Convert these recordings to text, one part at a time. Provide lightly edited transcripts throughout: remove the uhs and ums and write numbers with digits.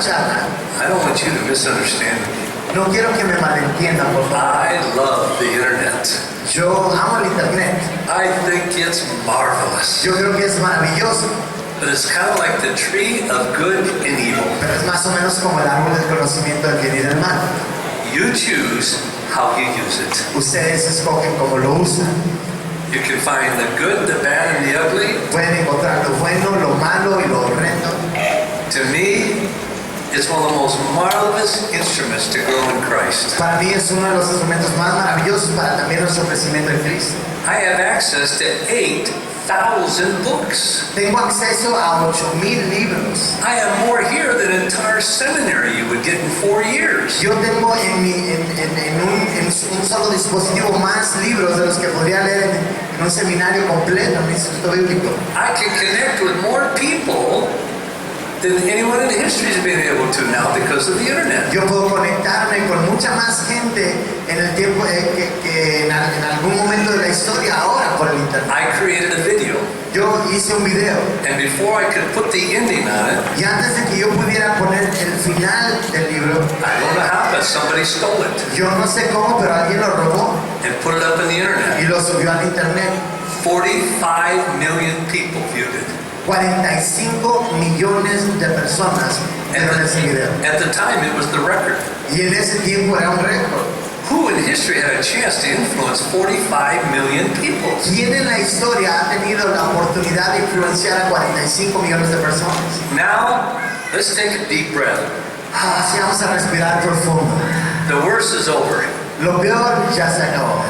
charla. I don't want you to misunderstand me. No quiero que me malentiendan, por favor. I love the internet. Yo amo el internet. I think it's marvelous. Yo creo que es maravilloso. But it's kind of like the tree of good and evil. Pero es más o menos como el árbol del conocimiento del bien y del mal. You choose how you use it. Ustedes escogen cómo lo usan. You can find the good, the bad, and the ugly. Pueden encontrar lo bueno, lo malo y lo horrendo. To me, it's one of the most marvelous instruments to grow in Christ. Para mí es uno de los instrumentos más maravillosos para también nuestro crecimiento en Cristo. I have access to 8,000 books. Tengo acceso a 8,000 libros. I have more here than an entire seminary you would get in 4 years. Yo tengo en un solo dispositivo más libros de los que podría leer en un seminario completo, en un instituto bíblico. I can connect with more people than anyone in history has been able to now because of the internet. Yo puedo conectarme con mucha más gente en el tiempo que en algún momento de la historia ahora por el internet. I created a video, Yo hice un video and before I could put the ending on it, y antes de que yo pudiera poner el final del libro, I don't know how, but somebody stole it yo no sé cómo, pero alguien lo robó and put it up in the internet. y lo subió al internet. 45 million people viewed it. 45 millones de personas vieron ese video. At the time, it was the record. Y en ese tiempo era un récord. Who in history had a chance to influence 45 million people? ¿Quién en la historia ha tenido la oportunidad de influenciar a 45 millones de personas? Now, let's take a deep breath. Así vamos a respirar profundo. The worst is over. Lo peor ya se acabó.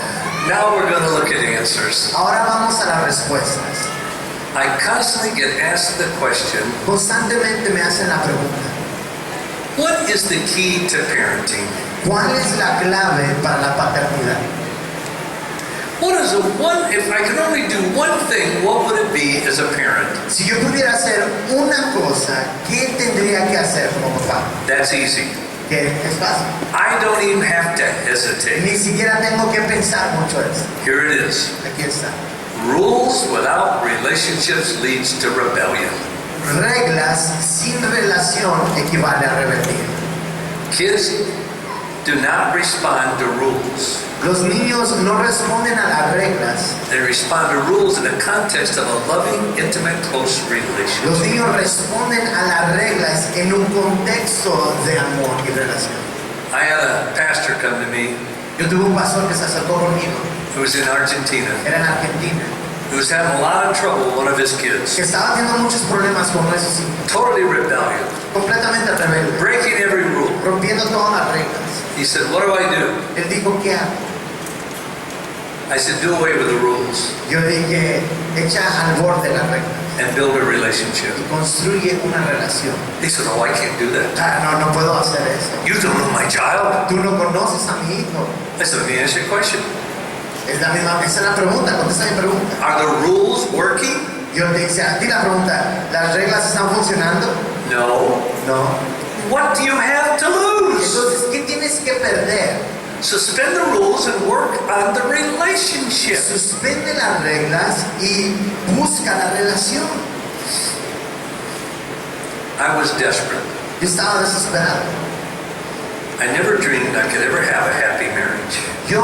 Now we're going to look at answers. Ahora vamos a las respuestas. I constantly get asked the question, Constantemente me hacen la pregunta, what is the key to parenting? ¿cuál es la clave para la paternidad? What is the one, if I could only do one thing, what would it be as a parent? Si yo pudiera hacer una cosa, ¿qué tendría que hacer como papá? That's easy. Que es fácil. I don't even have to hesitate. Ni siquiera tengo que pensar mucho eso. Here it is. Aquí está. Rules without relationships leads to rebellion. Reglas sin relación equivale a rebeldía. Kids do not respond to rules. Los niños no responden a las reglas. They respond to rules in the context of a loving, intimate, close Los relationship. niños responden a las reglas en un contexto de amor y relación. I had a pastor come to me Yo tuve un pastor que se acercó conmigo, who was in Argentina, era en Argentina, who was having a lot of trouble with one of his kids. que estaba teniendo muchos problemas con esos hijos, Totally rebellious, completamente rebelde, breaking every rule. rompiendo todas las reglas. He said, what do I do? Él dijo, ¿qué hago? I said, do away with the rules Yo dije, echa al borde las reglas and build a relationship. y construye una relación. He said, oh, I can't do that. No puedo hacer eso. You don't know my child. Tú no conoces a mi hijo. I said, let me ask you a question. Es la misma, esa es la pregunta, contesta mi pregunta. Are the rules working? Yo te dice a ti la pregunta, ¿las reglas están funcionando? No. No. What do you have to lose? Entonces, ¿qué tienes que perder? Suspend the rules and work on the relationship. Suspende las reglas y busca la relación. I was desperate. Yo estaba desesperado. I never dreamed I could ever have a happy marriage. Yo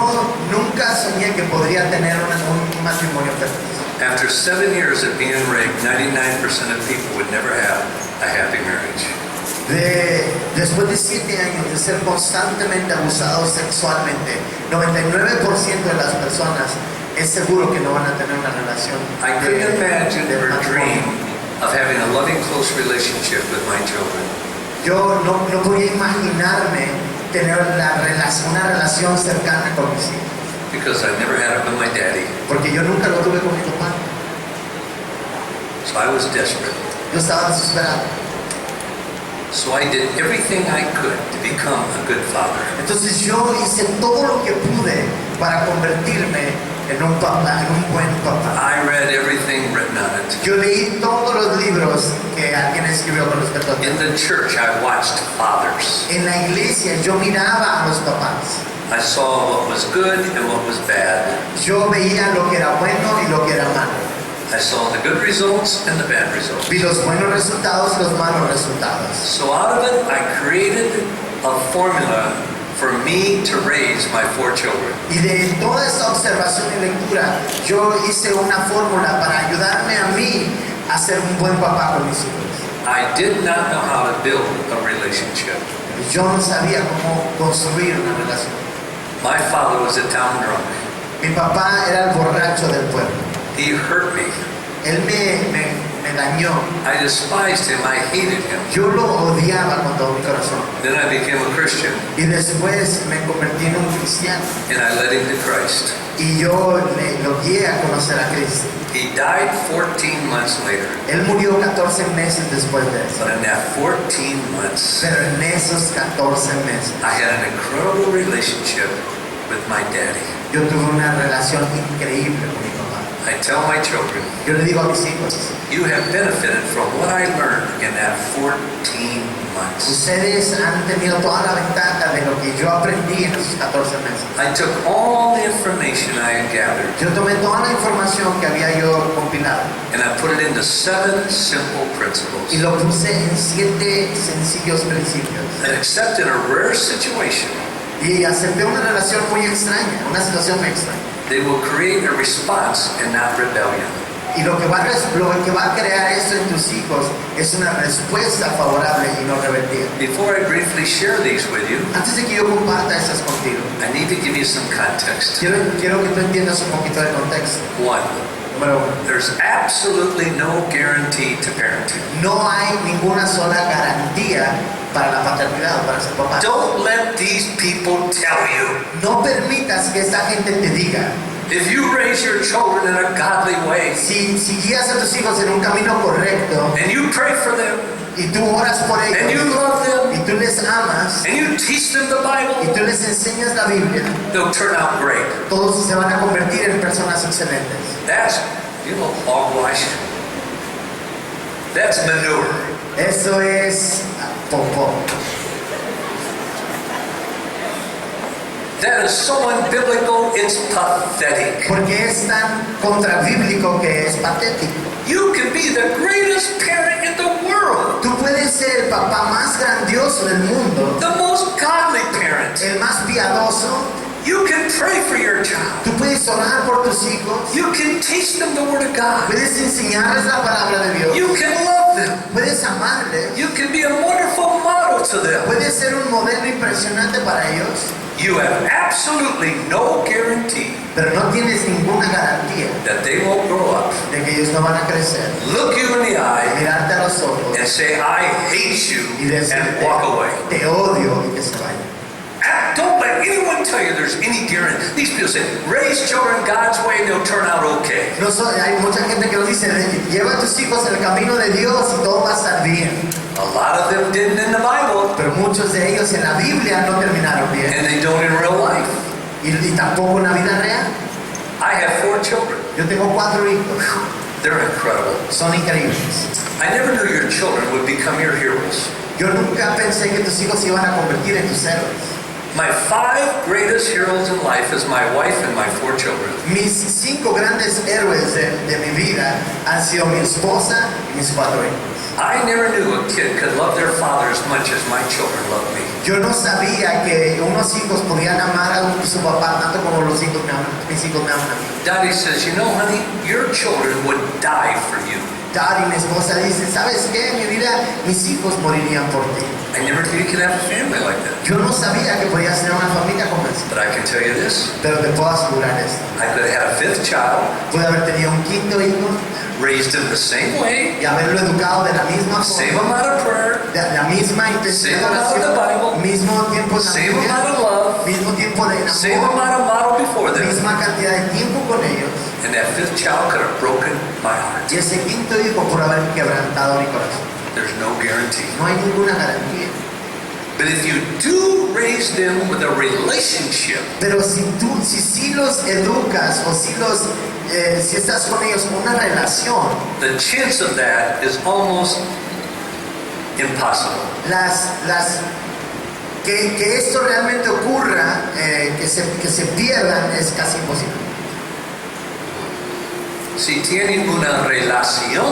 nunca soñé que podría tener un matrimonio feliz. After 7 years of being raped, 99% of people would never have a happy marriage. Después de 7 años de ser constantemente abusados sexualmente, 99% de las personas es seguro que no van a tener una relación. I couldn't imagine de or dream matrimonio. of having a loving, close relationship with my children. Yo no podía imaginarme tener una relación cercana con mis hijos, Because I never had it with my daddy. porque yo nunca lo tuve con mi papá. So I was desperate. Yo estaba desesperado. So I did everything I could to become a good father. Entonces yo hice todo lo que pude para convertirme en un papá, en un buen papá. I read everything written on it. Yo leí todos los libros que alguien escribió con respecto a In esto. the church, I watched fathers. En la iglesia yo miraba a los papás. I saw what was good and what was bad. Yo veía lo que era bueno y lo que era malo. I saw the good results and the bad results. Vi los buenos resultados y los malos resultados. So out of it, I created a formula for me to raise my 4 children. Y de toda esta observación y lectura, yo hice una fórmula para ayudarme a mí a ser un buen papá con mis hijos. I did not know how to build a relationship. Yo no sabía cómo construir una relación. My father was a town drunk. Mi papá era el borracho del pueblo. He hurt me. Él me dañó. I despised him. I hated him. Yo lo odiaba con todo mi corazón. Then I became a Christian Y después me convertí en un cristiano. and I led him to Christ. Y yo lo guié a conocer a Cristo. He died 14 months later. Él murió 14 meses después de eso. But in that 14 months, Pero en esos 14 meses, I had an incredible relationship with my daddy. yo tuve una relación increíble con mi papá. I tell my children, Yo le digo a mis hijos, you have benefited from what I learned in that 14 months. ustedes han tenido toda la ventaja de lo que yo aprendí en esos 14 meses. I took all the information I had gathered Yo tomé toda la información que había yo compilado and I put it into 7 simple principles y lo puse en 7 sencillos principios. that except in a rare situation, Y acepté una relación muy extraña, una situación muy extraña. they will create a response and not rebellion. Y lo que va a crear esto en tus hijos es una respuesta favorable y no rebeldía. Before I briefly share these with you, Antes de que yo comparta estas contigo, I need to give you some context. quiero que tú entiendas un poquito de contexto. 1. Número 1. There's absolutely no guarantee to parenting. No hay ninguna sola garantía para la paternidad o para ser papá. Don't let these people tell you. No permitas que esta gente te diga, If you raise your children in a godly way si guías a tus hijos en un camino correcto and you pray for them y tú oras por and you ellos love them y tú les amas and you teach them the y Bible, tú les enseñas la Biblia, they'll turn out great. todos se van a convertir en personas excelentes. That's, hogwash. That's manure. Eso es popó. That is so unbiblical, it's pathetic. Porque es tan contrabíblico que es patético. You can be the greatest parent in the world, Tú puedes ser el papá más grandioso del mundo, the most godly parent. el más piadoso. You can pray for your child. Tú puedes orar por tus hijos. You can teach them the Word of God. Puedes enseñarles la palabra de Dios. You can love them. Puedes amarles. You can be a wonderful model to them. Puedes ser un modelo impresionante para ellos. You have absolutely no guarantee Pero no tienes ninguna garantía that they won't grow up, de que ellos no van a crecer. look you in the De eye, mirarte a los ojos and say, I hate you, y decirte, and walk away. te odio y que se vayan. Don't let anyone tell you there's any guarantee. These people say, raise children God's way and they'll turn out okay. No hay mucha gente que nos dice, lleva a tus hijos en el camino de Dios y todo va a estar bien. A lot of them didn't in the Bible, Pero muchos de ellos en la Biblia no terminaron bien. and they don't in real life. Y tampoco en la vida real. I have 4 children. Yo tengo 4 hijos. They're incredible. Son increíbles. I never knew your children would become your heroes. Yo nunca pensé que tus hijos se iban a convertir en tus héroes. My 5 greatest heroes in life is my wife and my 4 children. Mis 5 grandes héroes de mi vida han sido mi esposa y mis 4 hijos. I never knew a kid could love their father as much as my children love me. Yo no sabía que unos hijos podían amar a su papá tanto como mis hijos me aman a mí. Daddy says, you know, honey, your children would die for you. Daddy, mi esposa dice, ¿sabes qué? Mi vida, mis hijos morirían por ti. I never knew you could have a family like that. Yo no sabía que podías tener una familia como esa. But I can tell you this, Pero te puedo asegurar esto. I could have had a 5th child, Pude haber tenido un 5º hijo raised him the same way, y haberlo educado de la misma same forma, amount of prayer, de la misma intensidad de Same amount of the Bible, oración, mismo tiempo en la same Biblia, amount of love, mismo tiempo de same amor, amount of model before them. misma cantidad de tiempo con ellos. And that 5th child could have broken my heart. Y ese 5º hijo por haber quebrantado mi corazón. There's no guarantee. No hay ninguna garantía. But if you do raise them with a relationship, Pero si sí los educas o si estás con ellos en una relación, the chance of that is almost impossible. que esto realmente ocurra, que se pierdan, es casi imposible. Si tienen una relación,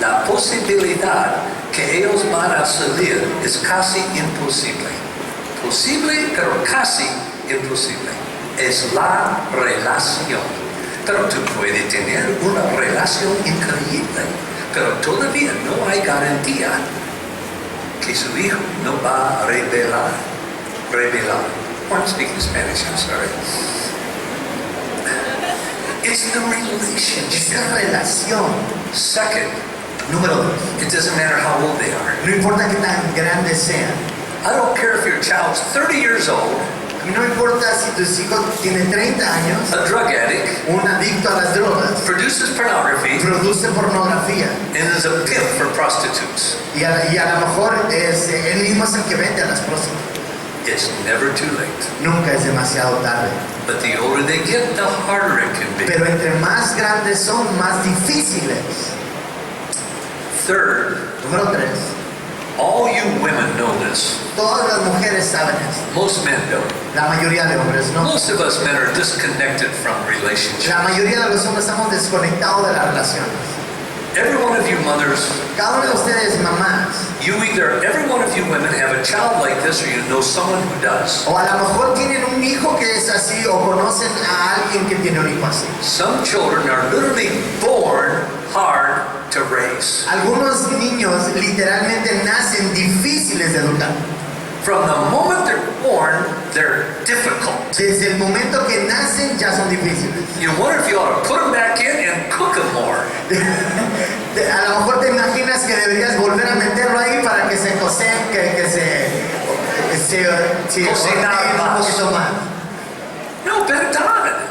la posibilidad que ellos van a salir es casi imposible. Posible, pero casi imposible. Es la relación. Pero tú puedes tener una relación increíble, pero todavía no hay garantía que su hijo no va a revelar. I'm speaking Spanish, I'm sorry. It's the relationship. Es la relación. Second, Número 2. it doesn't matter how old they are. No importa qué tan grandes sean. I don't care if your child's 30 years old, A mí no me importa si tus hijos tienen 30 años, a drug addict, un adicto a las drogas, produces pornography, produce pornografía and is a pimp for prostitutes. y a lo mejor él mismo es el que vende a las prostitutas. It's never too late. Nunca es demasiado tarde. But the older they get, the harder it can be. Pero entre más grandes son, más difíciles. Third, Número 3. all you women know this. Todas las mujeres saben esto. Most men don't. La mayoría de hombres no. Most of us men are disconnected from relationships. La mayoría de los hombres estamos desconectados de las relaciones. Every one of you mothers, Cada uno de ustedes, mamás, every one of you women have a child like this, or you know someone who does. o a lo mejor tienen un hijo que es así, o conocen a alguien que tiene un hijo así. Some children are literally born hard to raise. Algunos niños literalmente nacen difíciles de educar. From the moment they're born, they're difficult. Desde el momento que nacen ya son difíciles. You wonder if you ought to put them back in and cook them more. A lo mejor te imaginas que deberías volver a meterlo ahí para que se cocen, que se Cocinar ordenen un más. poquito más. No, bedtime.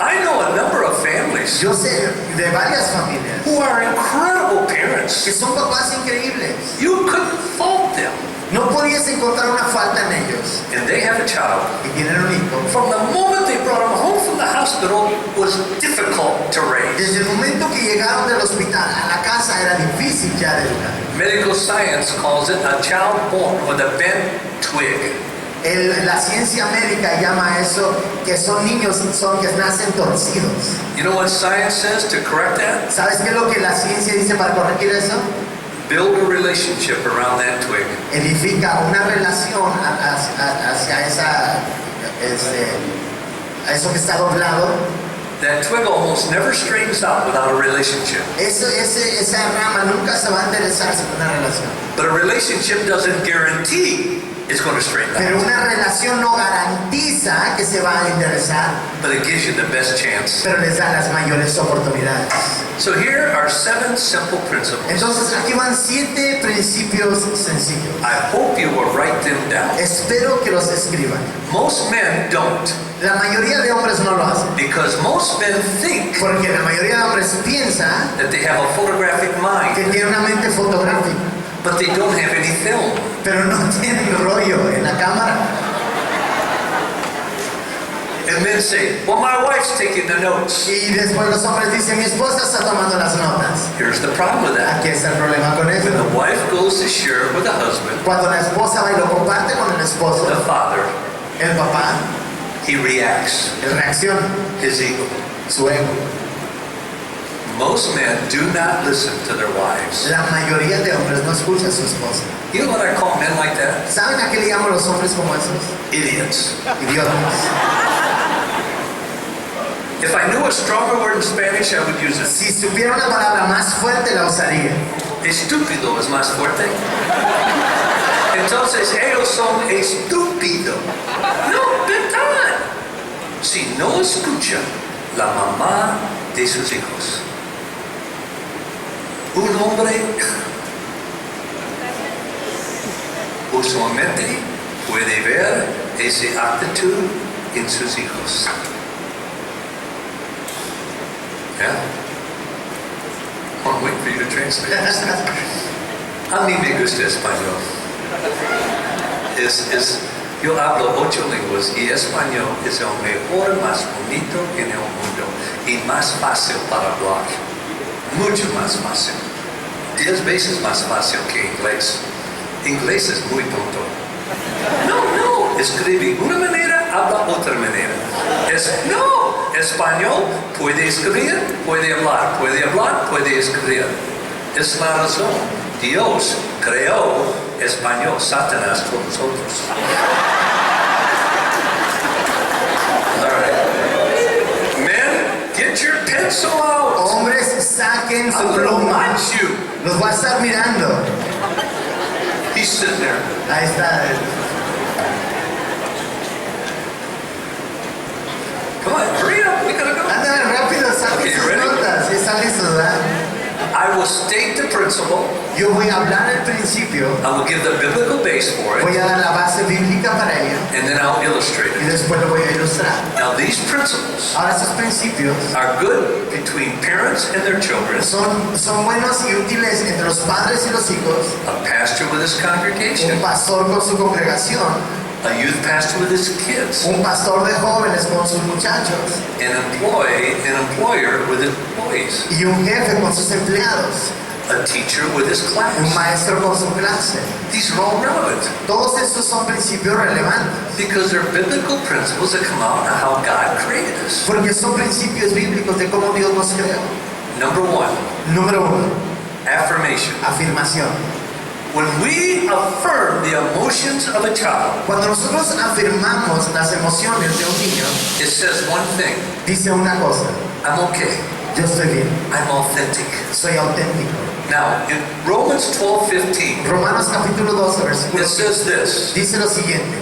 I know a number of families Yo sé de varias familias who are incredible parents. que son papás increíbles. You couldn't fault them. No podías encontrar una falta en ellos. And they have a child. Y tienen un hijo. From the moment they brought him home from the hospital, was difficult to raise. Desde el momento que llegaron del hospital a la casa era difícil ya de educar. Medical science calls it a child born with a bent twig. La ciencia médica llama eso que son niños que nacen torcidos. You know what science says to correct that? ¿Sabes qué es lo que la ciencia dice para corregir eso? Build a relationship around that twig. Edifica una relación hacia eso que está doblado. That twig almost never straightens out without a relationship. Esa rama nunca se va a enderezar sin una relación. But a relationship doesn't guarantee it's going to straighten Pero out. una relación no garantiza que se va a enderezar, But it gives you the best chance. pero les da las mayores oportunidades. So here are 7 simple principles. Entonces aquí van 7 principios sencillos. I hope you will write them down. Espero que los escriban. Most men don't. La mayoría de hombres no lo hacen, Because most men think porque la mayoría de hombres piensa that they have a photographic que mind, tienen una mente fotográfica, but they don't have any film. pero no tienen rollo en la cámara. And men say, well, my wife's taking the notes. Y después los hombres dicen, mi esposa está tomando las notas. Here's the problem with that. Aquí está el problema con eso. When the wife goes to share it with the husband, Cuando la esposa va y lo comparte con el esposo, the father, el papá, he reacts. él reacciona, His ego. su ego. Most men do not listen to their wives. La mayoría de hombres no escucha a su esposa. You know what I call men like that? ¿Saben a qué le llamo a los hombres como esos? Idiots. Idiotas. If I knew a stronger word in Spanish, I would use it. Si supiera una palabra más fuerte, la usaría. Estúpido es más fuerte. Entonces ellos son estúpidos. No, verdad. Si no escucha la mamá de sus hijos, un hombre usualmente puede ver esa actitud en sus hijos. Yeah? I'm waiting for you to translate this. A mí me gusta español. Yo hablo 8 lenguas y español es el mejor, más bonito en el mundo y más fácil para hablar. Mucho más fácil. 10 veces más fácil que inglés. Inglés es muy tonto. No, escribe una manera, habla otra manera. No, español, puede escribir, puede hablar, puede escribir. Es la razón. Dios creó español, Satanás con nosotros. All right. Men, get your pencil out. Hombres, saquen su I'm gonna pluma. watch you. Los voy a estar mirando. He's sitting there. Ahí está. Come on, hurry up. We gotta go. Ándale rápido, saquen Okay, sus ready? notas. ¿Sí están listos, verdad? I will state the principle. Yo voy a hablar el principio. I will give the biblical base for Voy it, a dar la base bíblica para ello. and then I'll illustrate Y it. después lo voy a ilustrar. Now, these principles Ahora, estos principios are good between parents and their children, son buenos y útiles entre los padres y los hijos. a pastor with his congregation, Un pastor con su congregación. a youth pastor with his kids, Un pastor de jóvenes con sus muchachos. an employer with his employees, Y un jefe con sus empleados. a teacher with his Un class. maestro con su clase. These are all relevant Todos estos son principios relevantes. because they're biblical principles that come out of how God created us. Porque son principios bíblicos de cómo Dios nos creó. Number one, Número 1. affirmation. Afirmación. When we affirm the emotions of a child, Cuando nosotros afirmamos las emociones de un niño, it says one thing: dice una cosa. I'm okay, Yo estoy bien. I'm authentic. Soy auténtico. Now, in Romans 12:15, Romanos capítulo 12, versículo it says this: dice lo siguiente.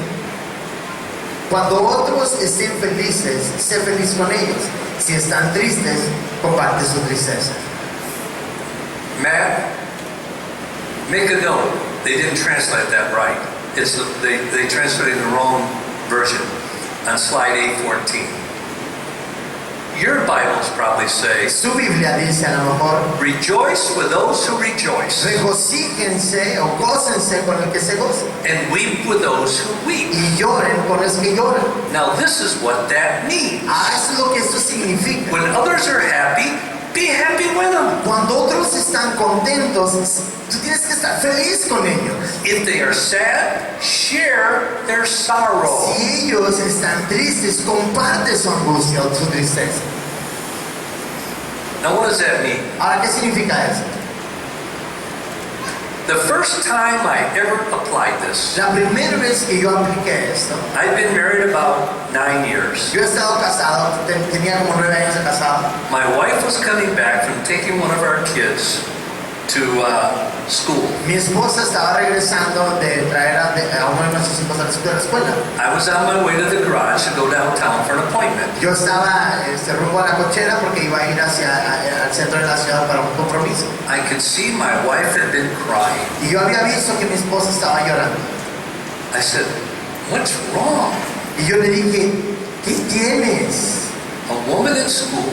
Cuando otros estén felices, sé feliz con ellos. Si están tristes, comparte su tristeza. Matt, make a note. They didn't translate that right. They translated the wrong version on slide 814. Your Bibles probably say, Su Biblia dice a lo mejor, rejoice with those who rejoice, regocíjense o gócense con el que se goza. and weep with those who weep. Y lloren con los que lloran. Now, this is what that means. Eso es lo que esto significa. When others are happy, be happy with them. Cuando otros están contentos, tú tienes que estar feliz con ellos. If they are sad, share their sorrow. Si ellos están tristes, comparte su angustia o su tristeza. Now, what does that mean? Ahora, ¿qué significa eso? The first time I ever applied this, La primera vez que yo apliqué esto, I'd been married about 9 years. yo he estado casado, tenía como 9 años de casado. My wife was coming back from taking one of our kids to school. Mi esposa estaba regresando de traer a uno de nuestros hijos a la escuela. I was on my way to the garage to go downtown for an appointment. Yo estaba rumbo a la cochera porque iba a ir al centro de la ciudad para un compromiso. I could see my wife had been crying. Y yo había visto que mi esposa estaba llorando. I said, what's wrong? Y yo le dije, ¿qué tienes? A woman in school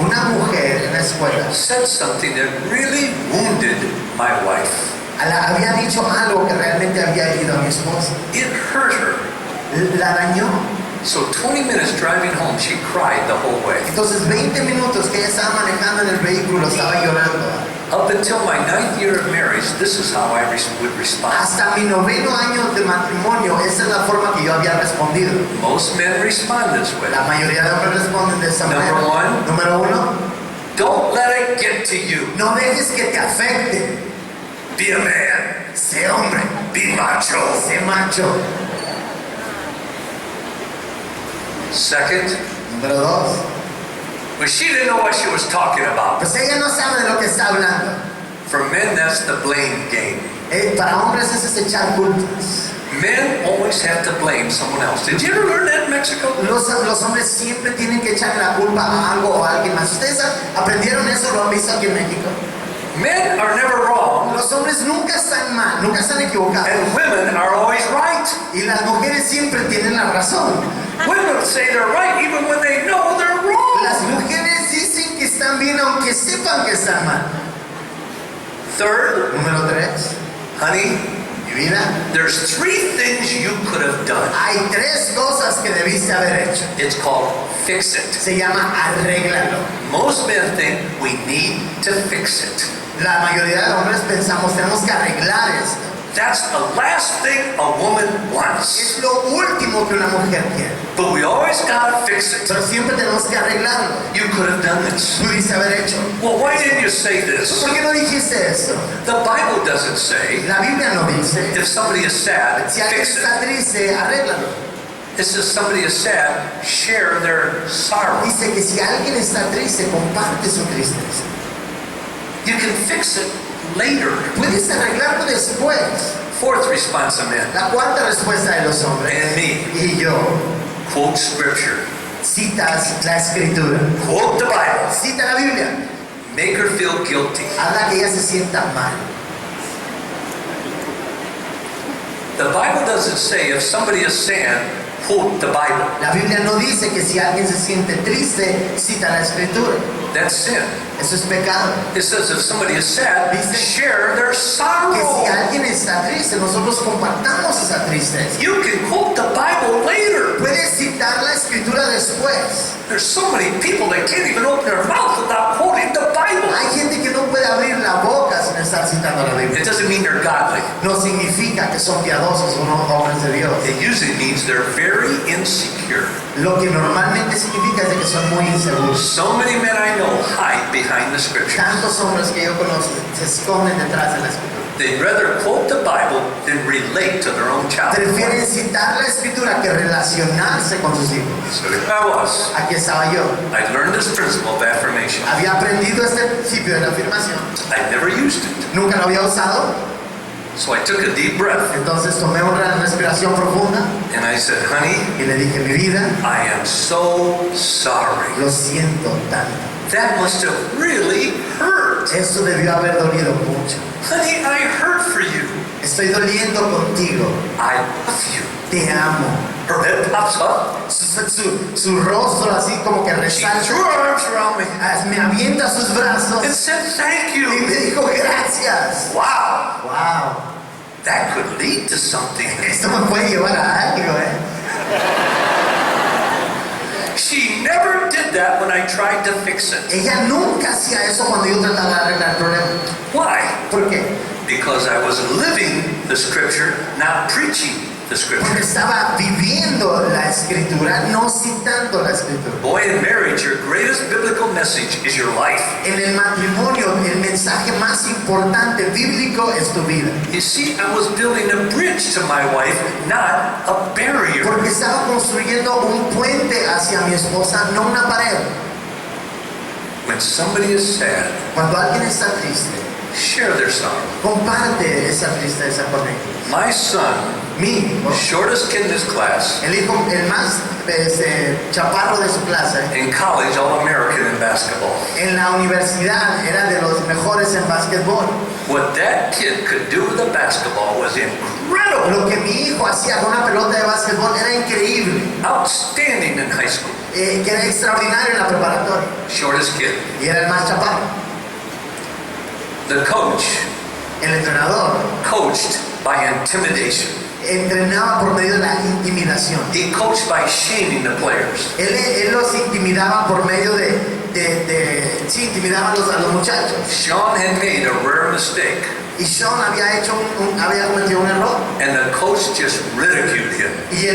Una mujer en la escuela said something that really wounded my wife. había dicho algo que realmente había herido a mi esposa. It hurt her. La dañó. So 20 minutes driving home, she cried the whole way. Entonces 20 minutos que ella estaba manejando en el vehículo estaba llorando. Up until my 9th year of marriage, this is how I would respond. Hasta mi 9º año de matrimonio, esa es la forma que yo había respondido. Most men respond this way. La mayoría de hombres responden de esa manera. Number one. Número 1, Don't let it get to you. no dejes que te afecte. Be a man. Sé hombre, Be macho. sé macho. Second, Número 2, well, she didn't know what she was talking about. pues ella no sabe de lo que está hablando. For men, that's the blame game. Para hombres eso es echar culpas. Men always have to blame someone else. Did you ever learn that in Mexico? Los hombres siempre tienen que echar la culpa a algo o a alguien más. ¿Ustedes aprendieron eso? ¿Lo han visto aquí en México? Men are never wrong, Los hombres nunca están mal, nunca están equivocados. and women are always right. Y las mujeres siempre tienen la razón. Women say they're right even when they know they're wrong. Las mujeres dicen que están bien aunque sepan que están mal. Third, Número 3, honey, mi vida, there's 3 things you could have done. hay 3 cosas que debiste haber hecho. It's called fix it. Se llama arréglalo. Most men think we need to fix it. La mayoría de hombres pensamos tenemos que arreglar esto. That's the last thing a woman wants. Es lo último que una mujer quiere. But we always gotta fix it. Pero siempre tenemos que arreglarlo. You could have done this. Pudiste haber hecho. Well, why didn't you say this? ¿Por qué no dijiste esto? The Bible doesn't say La Biblia no dice. if somebody is sad, Si alguien fix it. está triste, arréglalo. It says somebody is sad, share their sorrow. Dice que si alguien está triste, comparte su tristeza. You can fix it later. Puedes arreglarlo después. Fourth response of men, La cuarta respuesta de los hombres. and me, Y yo. quote scripture, Citas la escritura. quote the Bible, Cita la Biblia. make her feel guilty. Habla que ella se sienta mal. The Bible doesn't say if somebody is sad, quote the Bible. La Biblia no dice que si alguien se siente triste, cita la escritura. That's sin. Eso es pecado. It says if somebody is sad, share their Que si sorrow. alguien está triste, nosotros compartamos esa tristeza. You can quote the Bible later. Puedes citar la escritura después. There's so many people that can't even open their mouth without quoting the Bible. Hay gente que no puede abrir la boca sin estar citando la Biblia. It doesn't mean they're godly. No significa que son piadosos o no hombres de Dios. It usually means they're very insecure. Lo que normalmente significa es de que son muy inseguros. So many men I know hide behind the scripture. Tantos hombres que yo conozco se esconden detrás de la escritura. They'd rather quote the Bible than relate to their own child. Prefieren citar la escritura que relacionarse con sus hijos. So here I was. Aquí estaba yo. I learned this principle of affirmation. Había aprendido este principio de la afirmación. I never used it. Nunca lo había usado. So I took a deep breath Entonces tomé una respiración profunda and I said, honey, y le dije, mi vida, I am so sorry. lo siento tanto. That must have really hurt. Esto debió haber dolido mucho. Honey, I hurt for you. Estoy doliendo contigo. I love you. Te amo. Her head pops up. Su rostro así como que She resalta. threw her arms around me Me avienta sus brazos and said, thank y you. me dijo gracias. Wow, Wow. that could lead to something. Esto me puede llevar a algo, ¿eh? She never did that when I tried to fix it. Ella nunca hacía eso cuando yo trataba de arreglar el problema. Why? ¿Por qué? Because I was living the scripture, not preaching the Porque scripture. estaba viviendo la escritura, no citando la escritura. Boy, in marriage, your greatest biblical message is your life. En el matrimonio, el mensaje más importante bíblico es tu vida. You see, I was building a bridge to my wife, not a barrier. Porque estaba construyendo un puente hacia mi esposa, no una pared. When somebody is sad, Cuando alguien está triste, share their sorrow. comparte esa tristeza con ellos. My son, Mi hijo, shortest kid in his class, el hijo, el más chaparro de su clase, in college, All-American in basketball. en la universidad era de los mejores en básquetbol. What that kid could do with a basketball was incredible. Lo que mi hijo hacía con una pelota de básquetbol era increíble, Outstanding in high school. que era extraordinario en la preparatoria. Shortest kid. Y era el más chaparro. The coach El entrenador coached by intimidation. entrenaba por medio de la intimidación. He coached by shaming the players. Él los intimidaba por medio sí, intimidaba a los muchachos. Sean had made a rare mistake, Y Sean había cometido un error. and the coach just ridiculed him. Y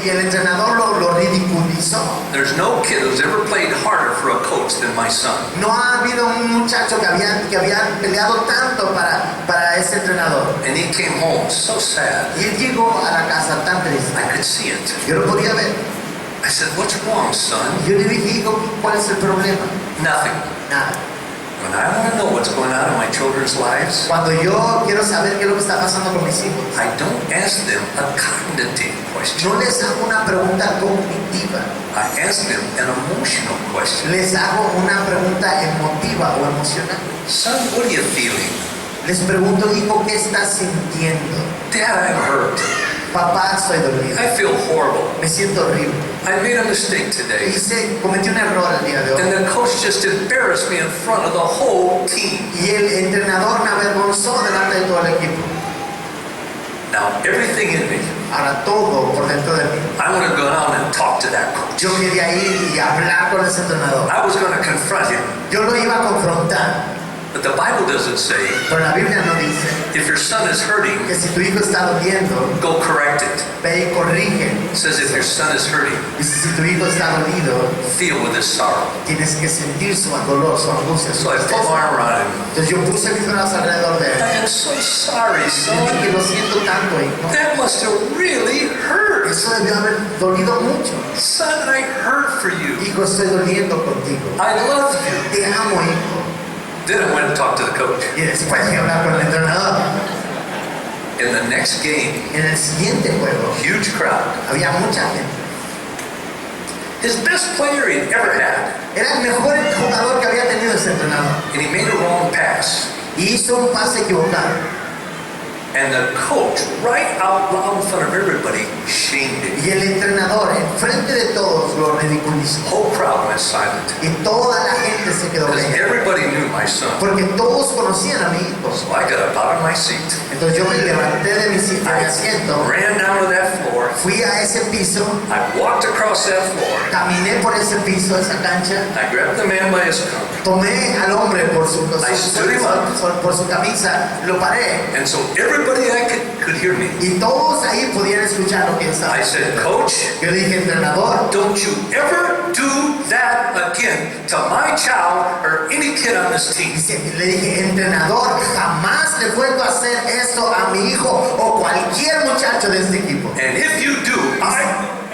el entrenador lo ridiculizó. There's no kid who's ever played harder for a coach than my son. No ha habido un muchacho que había peleado tanto para ese entrenador. And he came home so sad. Y él llegó a la casa tan triste. I could see it. Yo lo podía ver. I said, what's wrong, son? Yo le dije, hijo, ¿cuál es el problema? Nothing. Nada. When I want to know what's going on in my children's lives, Cuando yo quiero saber qué es lo que está pasando con mis hijos, I don't ask them a cognitive question. no les hago una pregunta cognitiva. I ask them an emotional question. Les hago una pregunta emotiva o emocional. Son, what are you feeling? Les pregunto, hijo, ¿qué estás sintiendo? Dad, I'm hurt. Papá, estoy dolido. I feel horrible. Me siento horrible. I made a mistake today. Cometí un error el día de hoy. And the coach just embarrassed me in front of the whole team. Y el entrenador me avergonzó delante de todo el equipo. Now, everything in me, Ahora todo por dentro de mí. I want to go down and talk to that coach. Yo quería ir y hablar con ese entrenador. I was going to confront him. Yo lo iba a confrontar. But the Bible doesn't say, Pero la Biblia no dice if your son is hurting, que si tu hijo está doliendo, go correct it. ve y corrige. It says if your son is hurting, Dice, si tu hijo está dolido, feel with his sorrow. tienes que sentir su dolor, su angustia, su So I put tristeza. my arm around him. Entonces yo puse mis brazos alrededor de él. I am so sorry, Le son. dije, lo siento tanto, hijo. That must have really hurt. Eso debió haber dolido mucho. Son, I hurt for you. Hijo, estoy doliendo contigo. I love you. Te amo, hijo. Then I went and talked to the coach. Y después fui a hablar con el entrenador. In the next game, En el siguiente juego, huge crowd. había mucha gente. His best player he'd ever had. Era el mejor jugador que había tenido ese entrenador. And he made a wrong pass. Y hizo un pase equivocado. And the coach, right out loud in front of everybody, shamed him. Y el entrenador, enfrente de todos, lo ridiculizó. The whole crowd went silent. Y toda la gente se quedó Because callada. everybody knew my son. Porque todos conocían a mi hijo. So I got up out of my seat. Entonces yo me levanté de mi asiento, Ran down to that floor. fui a ese piso, I walked across that floor. caminé por ese piso, esa cancha, I grabbed the man by his coat. tomé al hombre por su camisa, lo paré. And so everybody I could hear me. Y todos ahí podían escuchar lo que estaba I said, diciendo. Coach, Yo le dije, entrenador, don't you ever do that again to my child or any kid on this team. le dije, entrenador, jamás le vuelvo a hacer esto a mi hijo o cualquier muchacho de este equipo. And if you do, I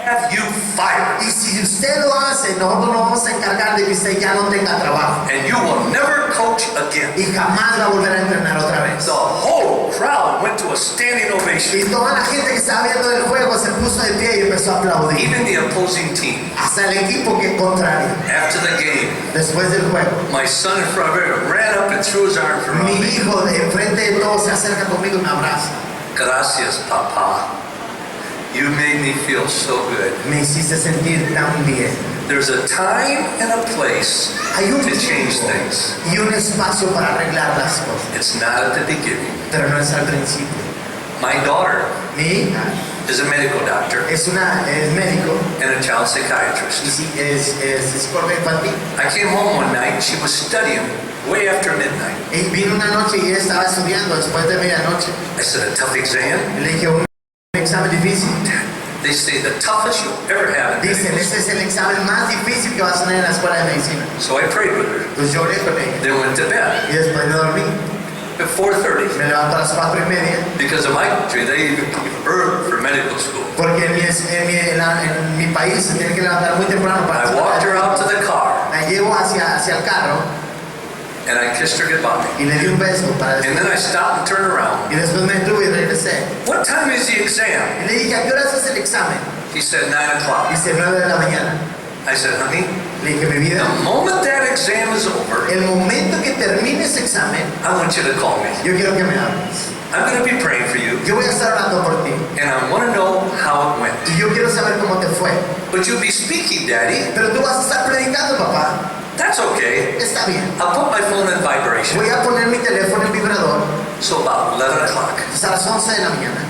have you fired. Y si usted lo hace, nosotros nos vamos a encargar de que usted ya no tenga trabajo. And you will never coach again. Y jamás va a volver a entrenar otra vez. The whole crowd went to a standing ovation. Y toda la gente que estaba viendo el juego se puso de pie y empezó a aplaudir. Even the opposing team. Hasta el equipo que contrario. After the game, Después del juego, my son in front of everyone ran up and threw his arms around mi me. hijo de enfrente de todos se acerca conmigo y me abraza. Gracias, Papa. You made me feel so good. Me hiciste sentir tan bien. There's a time and a place Hay un to change tiempo things. y un espacio para arreglar las cosas, It's not at the beginning. pero no es al principio. My daughter Mi hija is a medical doctor es médico and a child y psychiatrist. sí, es psicóloga infantil. I came home one night and she was studying way after midnight. Y vino una noche y ella estaba estudiando después de medianoche. I said, a tough exam? Y le dije, un examen difícil. They say the toughest you'll ever have in Dicen, medical ese school. es el examen más difícil que vas a tener en la escuela de medicina. So I prayed with her. Entonces yo oré con ella. Then went to bed Y después me dormí. at 4:30. Me levanto a las 4:30. Because in my country, they even give birth for medical school. Porque en mi país se tiene que levantar muy temprano para I walked her out to the car La llevo hacia el carro and I kissed her goodbye. y le di un beso para And then I stopped and turned around. Y después me detuve y regresé. What time is the exam? Y le dije, ¿a qué horas es el examen? He said 9 o'clock. Dice 9 de la mañana. I said, honey, Le dije, mi vida, the moment that exam is over, el momento que termine ese examen, I want you to call me. yo quiero que me hables. I'm going to be praying for you, Yo voy a estar orando por ti. and I want to know how it went. Y yo quiero saber cómo te fue. But you'll be speaking, Daddy. Pero tú vas a estar predicando, papá. That's okay. Está bien. I'll put my phone in vibration. Voy a poner mi teléfono en vibrador. So about 11 o'clock, Es a las 11 de la mañana.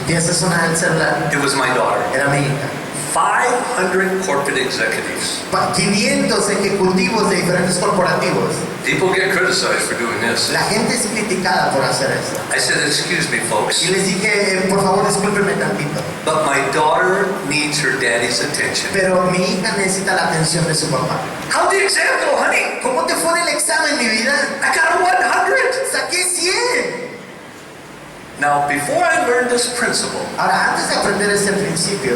Empieza a sonar el celular. it was my daughter. Era mi hija. 500 corporate executives. 500 ejecutivos de diferentes corporativos. People get criticized for doing this. La gente es criticada por hacer esto. I said, excuse me, folks, Y les dije, por favor, discúlpenme tantito. but my daughter needs her daddy's attention. Pero mi hija necesita la atención de su papá. How'd the exam go, honey? ¿Cómo te fue en el examen, mi vida? I got a 100. Saqué 100. Now, before I learned this principle, Ahora, antes de aprender ese principio,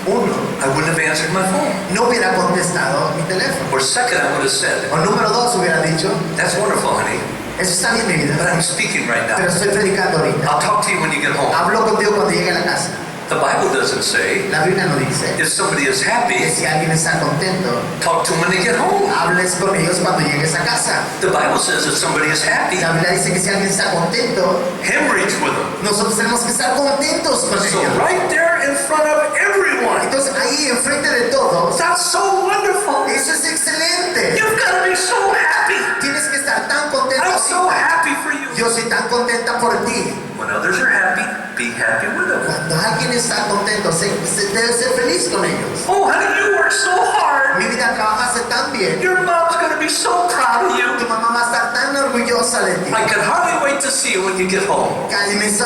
uno, I wouldn't have answered my phone. no hubiera contestado mi teléfono. Or second, I would have said, O número 2, hubiera dicho, that's wonderful, honey, eso está bien, mi but vida, I'm speaking right pero now. estoy predicando ahorita. I'll talk to you when you get home. Hablo contigo cuando llegue a la casa. The Bible doesn't say, La Biblia no dice if somebody is que happy, si alguien está contento, talk to them when they get home. hables con ellos cuando llegues a casa. The Bible says if somebody is happy, La Biblia dice que si alguien está contento, hemorrhage with them. nosotros tenemos que estar contentos con So ellos. right there in front of everyone, Entonces ahí enfrente de todos, that's so wonderful. eso es excelente. You've got to be so happy. Tienes que estar tan contento. I'm so happy for you. Yo soy tan contenta por ti. When others are happy, be be happy with them. Cuando alguien está contento, debe ser feliz con ellos. Oh, honey, you work so hard. Mi vida, trabajaste tan bien. Your mom's going to be so proud of you. Tu mamá va a estar tan orgullosa de ti. I can hardly wait to see you when you get home.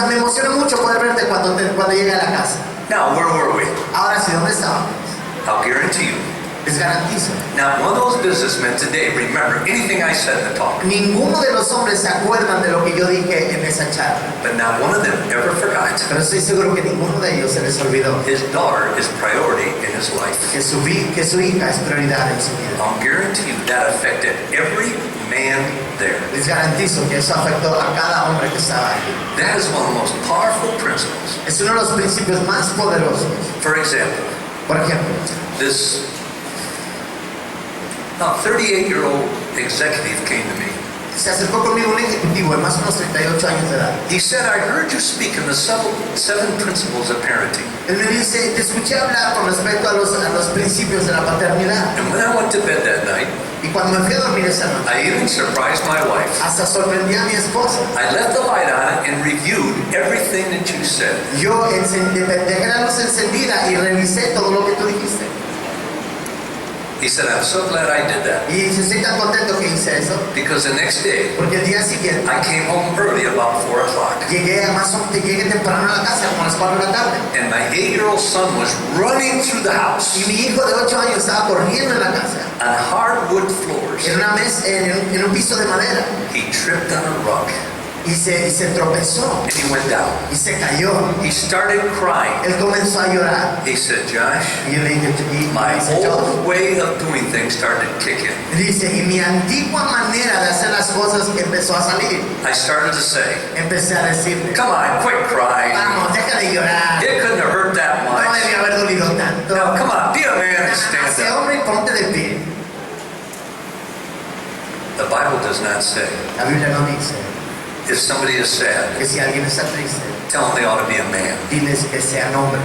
Me emociona mucho poder verte cuando llegue a la casa. Now, where were we? Ahora sí, ¿dónde estábamos? I'll guarantee you. Les garantizo. Not one of those businessmen today remember anything I said in the talk. Ninguno de los hombres se acuerdan de lo que yo dije en esa charla. But not one of them ever forgot. Pero estoy seguro que ninguno de ellos se les olvidó His daughter is priority in his life. que su hija es prioridad en su vida. I'll guarantee you that affected every man there. Les garantizo que eso afectó a cada hombre que estaba ahí. That is one of the most powerful principles. Es uno de los principios más poderosos. For example, Por ejemplo, this 38-year-old executive came to me. se acercó conmigo un ejecutivo de más o menos 38 años de edad. He said, I heard you speak on the seven principles of parenting. Él me dice, te escuché hablar con respecto a los principios de la paternidad. And when I went to bed that night, Y cuando me fui a dormir esa noche, I even surprised my wife. hasta sorprendí a mi esposa. I left the light on and reviewed everything that you said. Yo dejé la luz encendida y revisé todo lo que tú dijiste. He said, I'm so glad I did that. Y dice, estoy tan contento que hice eso, Because the next day, porque el día siguiente I came home early about 4 o'clock. llegué temprano a la casa, como a las 4 de la tarde. And my 8-year-old son was running through the house Y mi hijo de 8 años estaba corriendo en la casa, on hardwood floors. en una mesa, en un piso de madera. He tripped on a rug Y se tropezó, and he went down. y se cayó. He started crying. Él comenzó a llorar. He said, Josh, Y yo le dije, my dice, old way of doing things started to kick in. dice, y mi antigua manera de hacer las cosas empezó a salir. I started to say, Empecé a decirle, come on, quit crying. vamos, deja de llorar. It couldn't have hurt that No much. debía haber dolido tanto. Now, come on, be a man and stand Hace up. hombre y ponte de pie. The Bible does not say, La Biblia no dice if somebody is sad, que si alguien está triste, tell them they ought to be a man. diles que sean hombres.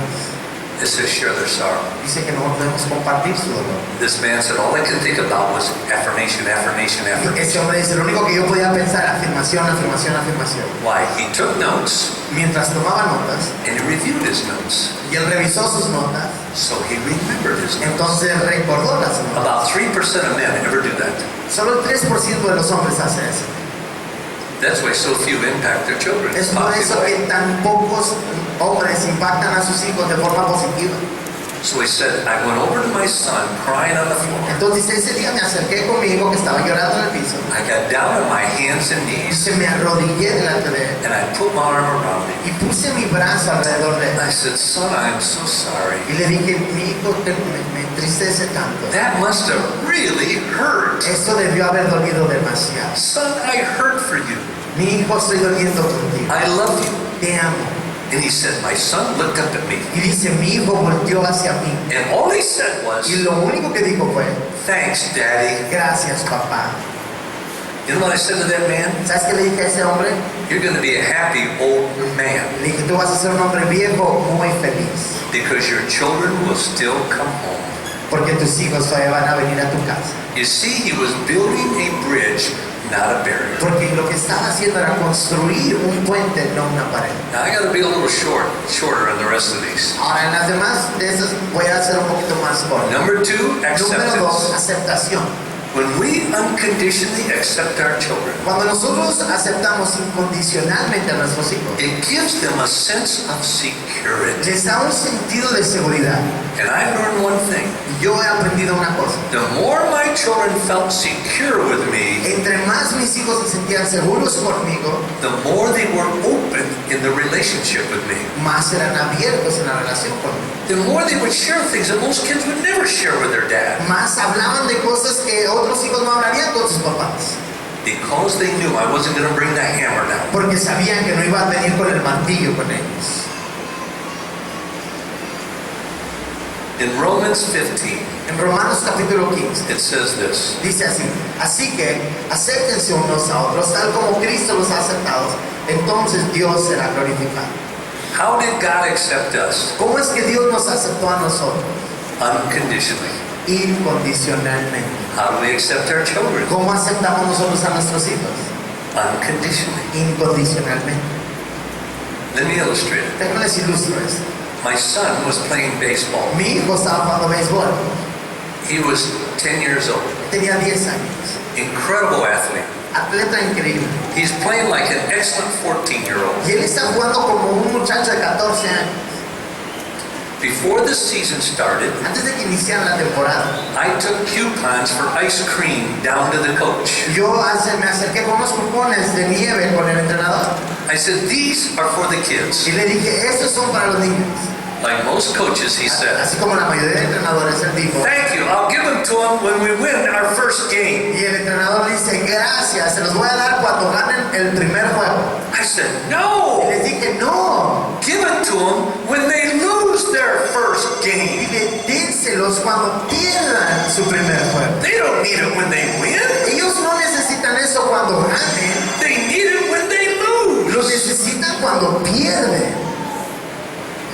It says, share their sorrow. Dice que no podemos compartir su dolor. This man said, all I could think about was affirmation, affirmation, affirmation. Ese hombre dice, lo único que yo podía pensar, afirmación, afirmación, afirmación. Why? He took notes Mientras tomaba notas, and he reviewed his notes. y él revisó sus notas, So he remembered his notes. entonces recordó las notas. About 3% of men ever do that. Solo el 3% de los hombres hace eso. That's why so few impact their children. Es por eso que tan pocos hombres impactan a sus hijos de forma positiva. So he said, I went over to my son crying on the floor. Entonces ese día me acerqué con mi hijo que estaba llorando en el piso. I got down on my hands and knees Dice, me arrodillé delante de él and I put my arm around him. y puse mi brazo alrededor de él. I said, son, I'm so sorry. Y le dije, mi hijo me entristece tanto. That must have really hurt. Esto debió haber dolido demasiado. Son, I hurt for you. Mi hijo, estoy doliendo contigo. I love you. Te amo. And he said, my son looked up at me. Y dice, mi hijo volteó hacia mí. And all he said was, Y lo único que dijo fue, thanks, Daddy. gracias, papá. You know what I said to that man? ¿Sabes qué le dije a ese hombre? You're going to be a happy old man Le dije, tú vas a ser un hombre viejo muy feliz. because your children will still come home. Porque tus hijos todavía van a venir a tu casa. You see, he was building a bridge, not a barrier. Porque lo que estaba haciendo era construir un puente, no una pared. Now I got to be a little shorter on the rest of these. Ahora, en las demás de esas voy a hacer un poquito más corto. Number 2, Número 2, acceptance. aceptación. When we unconditionally accept our children, Cuando nosotros aceptamos incondicionalmente a nuestros hijos, it gives them a sense of security. les da un sentido de seguridad. And I learned one thing. Yo he aprendido una cosa. The more my children felt secure with me, Entre más mis hijos se sentían seguros conmigo, the more they were open in the relationship with me. más eran abiertos en la relación conmigo. The more they would share things that most kids would never share with their dad. Más hablaban de cosas que otros hijos no hablarían con sus papás. Because they knew I wasn't going to bring the hammer down. Porque sabían que no iba a venir con el martillo con ellos. In Romans 15, En Romanos capítulo 15 it says this. dice así: así que acéptense unos a otros tal como Cristo los ha aceptado, entonces Dios será glorificado. How did God accept us? ¿Cómo es que Dios nos aceptó a nosotros? Unconditionally. Incondicionalmente. How do we accept our children? ¿Cómo aceptamos nosotros a nuestros hijos? Unconditionally. Incondicionalmente. Let me illustrate it. Déjenme les ilustro esto. My son was playing baseball. Mi hijo estaba jugando béisbol. He was 10 years old. Tenía 10 años. Incredible athlete. Atleta increíble. He's playing like an excellent 14-year-old. Y él está jugando como un muchacho de 14 años. Before the season started, Antes de que iniciara la temporada, I took coupons for ice cream down to the coach. yo me acerqué con unos cupones de nieve con el entrenador. I said, these are for the kids. Y le dije, estos son para los niños. Like most coaches, he said, Así como la mayoría de entrenadores, él dijo. thank you, I'll give them to them when we win our first game. Y el entrenador dice, gracias, se los voy a dar cuando ganen el primer juego. I said, Y no, les dije, no. give it to them when they lose their first Y game. dénselos cuando pierdan su primer juego. They don't need it when they win. Ellos no necesitan eso cuando ganen, They need it when they lo lose. necesitan cuando pierden.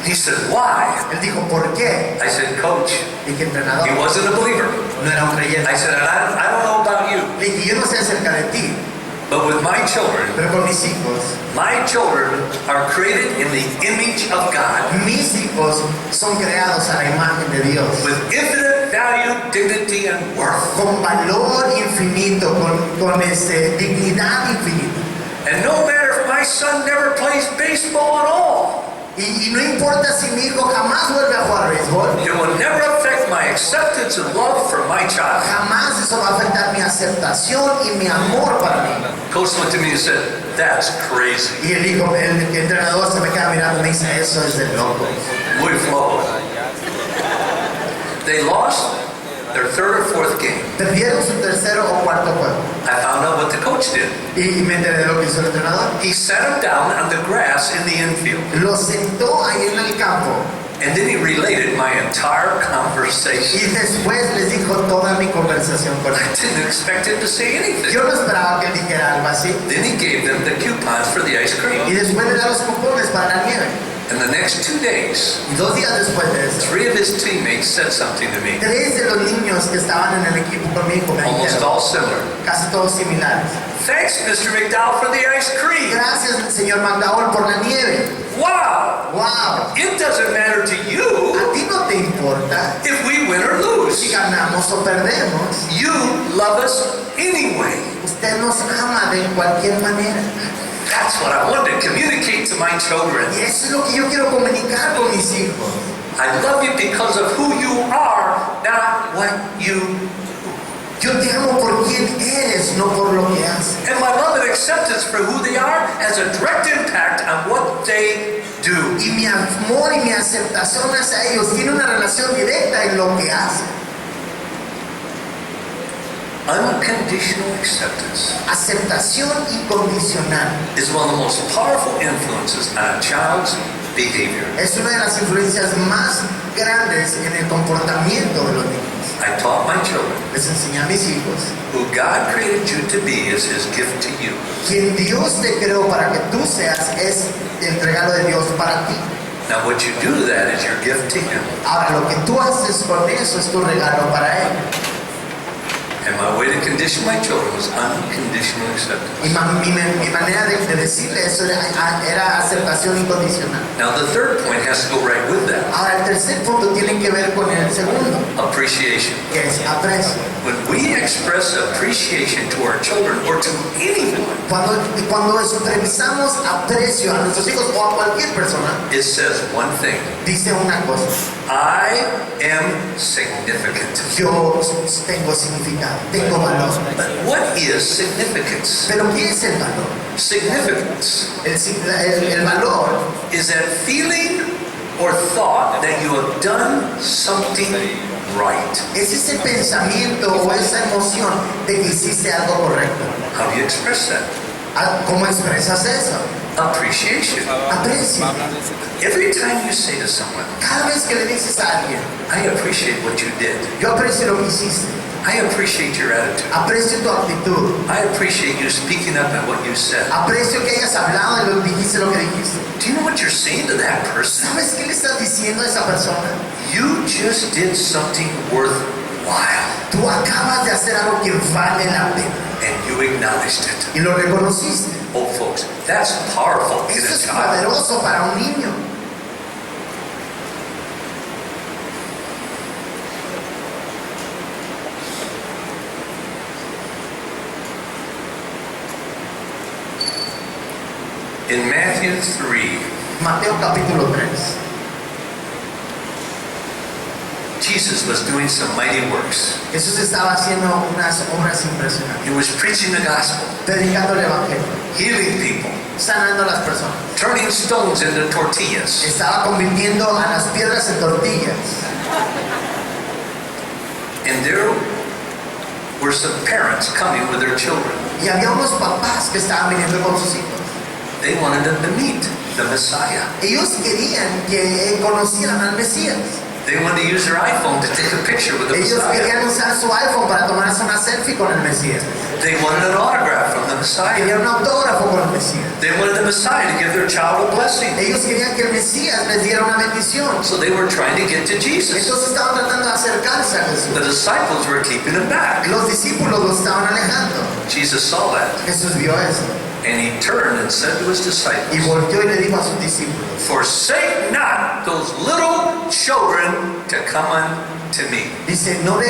He said, why? Él dijo, ¿por qué? I said, coach, Dije, entrenador, he wasn't a believer. no era un creyente. I said, I don't know about you, Le dije, yo no sé acerca de ti, but with my children pero con mis hijos are created in the image of God mis hijos son creados a la imagen de Dios, with infinite value, dignity, and worth. con valor infinito, con dignidad infinita. And no matter if my son never plays baseball at all, Y no importa si mi hijo jamás vuelve a jugar béisbol, it will never affect my acceptance and love for my child. jamás eso va a afectar mi aceptación y mi amor para mí. Coach looked at me and said, that's crazy. Y el entrenador se me queda mirando y me dice, eso es de loco. Muy flojo. They lost their third or fourth game. Perdieron su tercero o cuarto juego. I found out what the coach did. Y me enteré de lo que hizo el entrenador. He sat him down on the grass in the infield. Lo sentó ahí en el campo. And then he related my entire conversation. Y después les dijo toda mi conversación con I él. didn't expect him to say anything. Yo no esperaba que él dijera algo así. Then he gave them the coupons for the ice Y cream. después le da los cupones para la nieve. And the next 2 days, Y 2 días después de eso, 3 of his teammates said something to me, 3 de los niños que estaban en el equipo conmigo me almost dijeron, all similar. casi todos similares. Thanks, Mr. McDowell, for the ice cream. Gracias, señor Mcdowell, por la nieve. Wow! ¡Wow! It doesn't matter to you A ti no te importa if we win or lose. si ganamos o perdemos. You love us anyway. Usted nos ama de cualquier manera. That's what I want to communicate to my children. Y eso es lo que yo quiero comunicar con mis hijos. I love you because of who you are, not what you do. Yo te amo por quien eres, no por lo que haces. And my love and acceptance for who they are has a direct impact on what they do. Y mi amor y mi aceptación hacia ellos tiene una relación directa en lo que hacen. Unconditional acceptance Aceptación incondicional is one of the most powerful influences on a child's behavior. es una de las influencias más grandes en el comportamiento de los niños. I taught my children Les enseñé a mis hijos, who God created you to be is His gift to you. quien Dios te creó para que tú seas es el regalo de Dios para ti. Now what you do with that is your gift to Him. Ahora lo que tú haces con eso es tu regalo para Él. And my way to condition my children was unconditional Y acceptance. mi manera de decirle eso era aceptación incondicional. Now the third point has to go right with that. Ahora el tercer punto tiene que ver con el segundo, Appreciation. que es aprecio. When we express appreciation to our children or to anyone, Cuando expresamos aprecio a nuestros hijos o a cualquier persona, it says one thing. dice una cosa: I am significant. yo tengo significado, tengo valor. But what is significance? Pero ¿qué es el valor? Significance El valor is that feeling or thought that you have done something right. es ese pensamiento o esa emoción de que hiciste algo correcto. How do you express that? ¿Cómo expresas eso? Appreciation. Aprecio. Every time you say to someone, Cada vez que le dices a alguien, I appreciate what you did. yo aprecio lo que hiciste, I appreciate your attitude. aprecio tu actitud, I appreciate you speaking up and what you said. aprecio que hayas hablado y dijiste lo que dijiste. Do you know what you're saying to that person? ¿Sabes qué le estás diciendo a esa persona? You just did something worthwhile Tú acabas de hacer algo que vale la pena and you acknowledged it. y lo reconociste. Oh, folks, that's powerful in Eso a es child. poderoso para un niño. In Matthew 3, Mateo capítulo 3. Jesus was doing some mighty works. Jesús estaba haciendo unas obras impresionantes. He was preaching the gospel, Predicando el evangelio. healing people, Sanando a las personas. turning stones into tortillas. Estaba convirtiendo a las piedras en tortillas. And there were some parents coming with their children. Y había unos papás que estaban viniendo con sus hijos. They wanted them to meet the Messiah. Ellos querían que conocieran al Mesías. They wanted to use their iPhone to take a picture with the Ellos Messiah. querían usar su iPhone para tomarse una selfie con el Mesías. They wanted an autograph from the Messiah. Querían un autógrafo con el Mesías. They wanted the Messiah to give their child a blessing. Ellos querían que el Mesías les diera una bendición. So they were trying to get to Jesus. Entonces estaban tratando de acercarse a Jesús. The disciples were keeping him back. Los discípulos lo estaban alejando. Jesus saw that, Jesús vio eso. and he turned and said to his Y disciples, volteó y le dijo a sus discípulos: forsake not those little children to come unto me. dice, no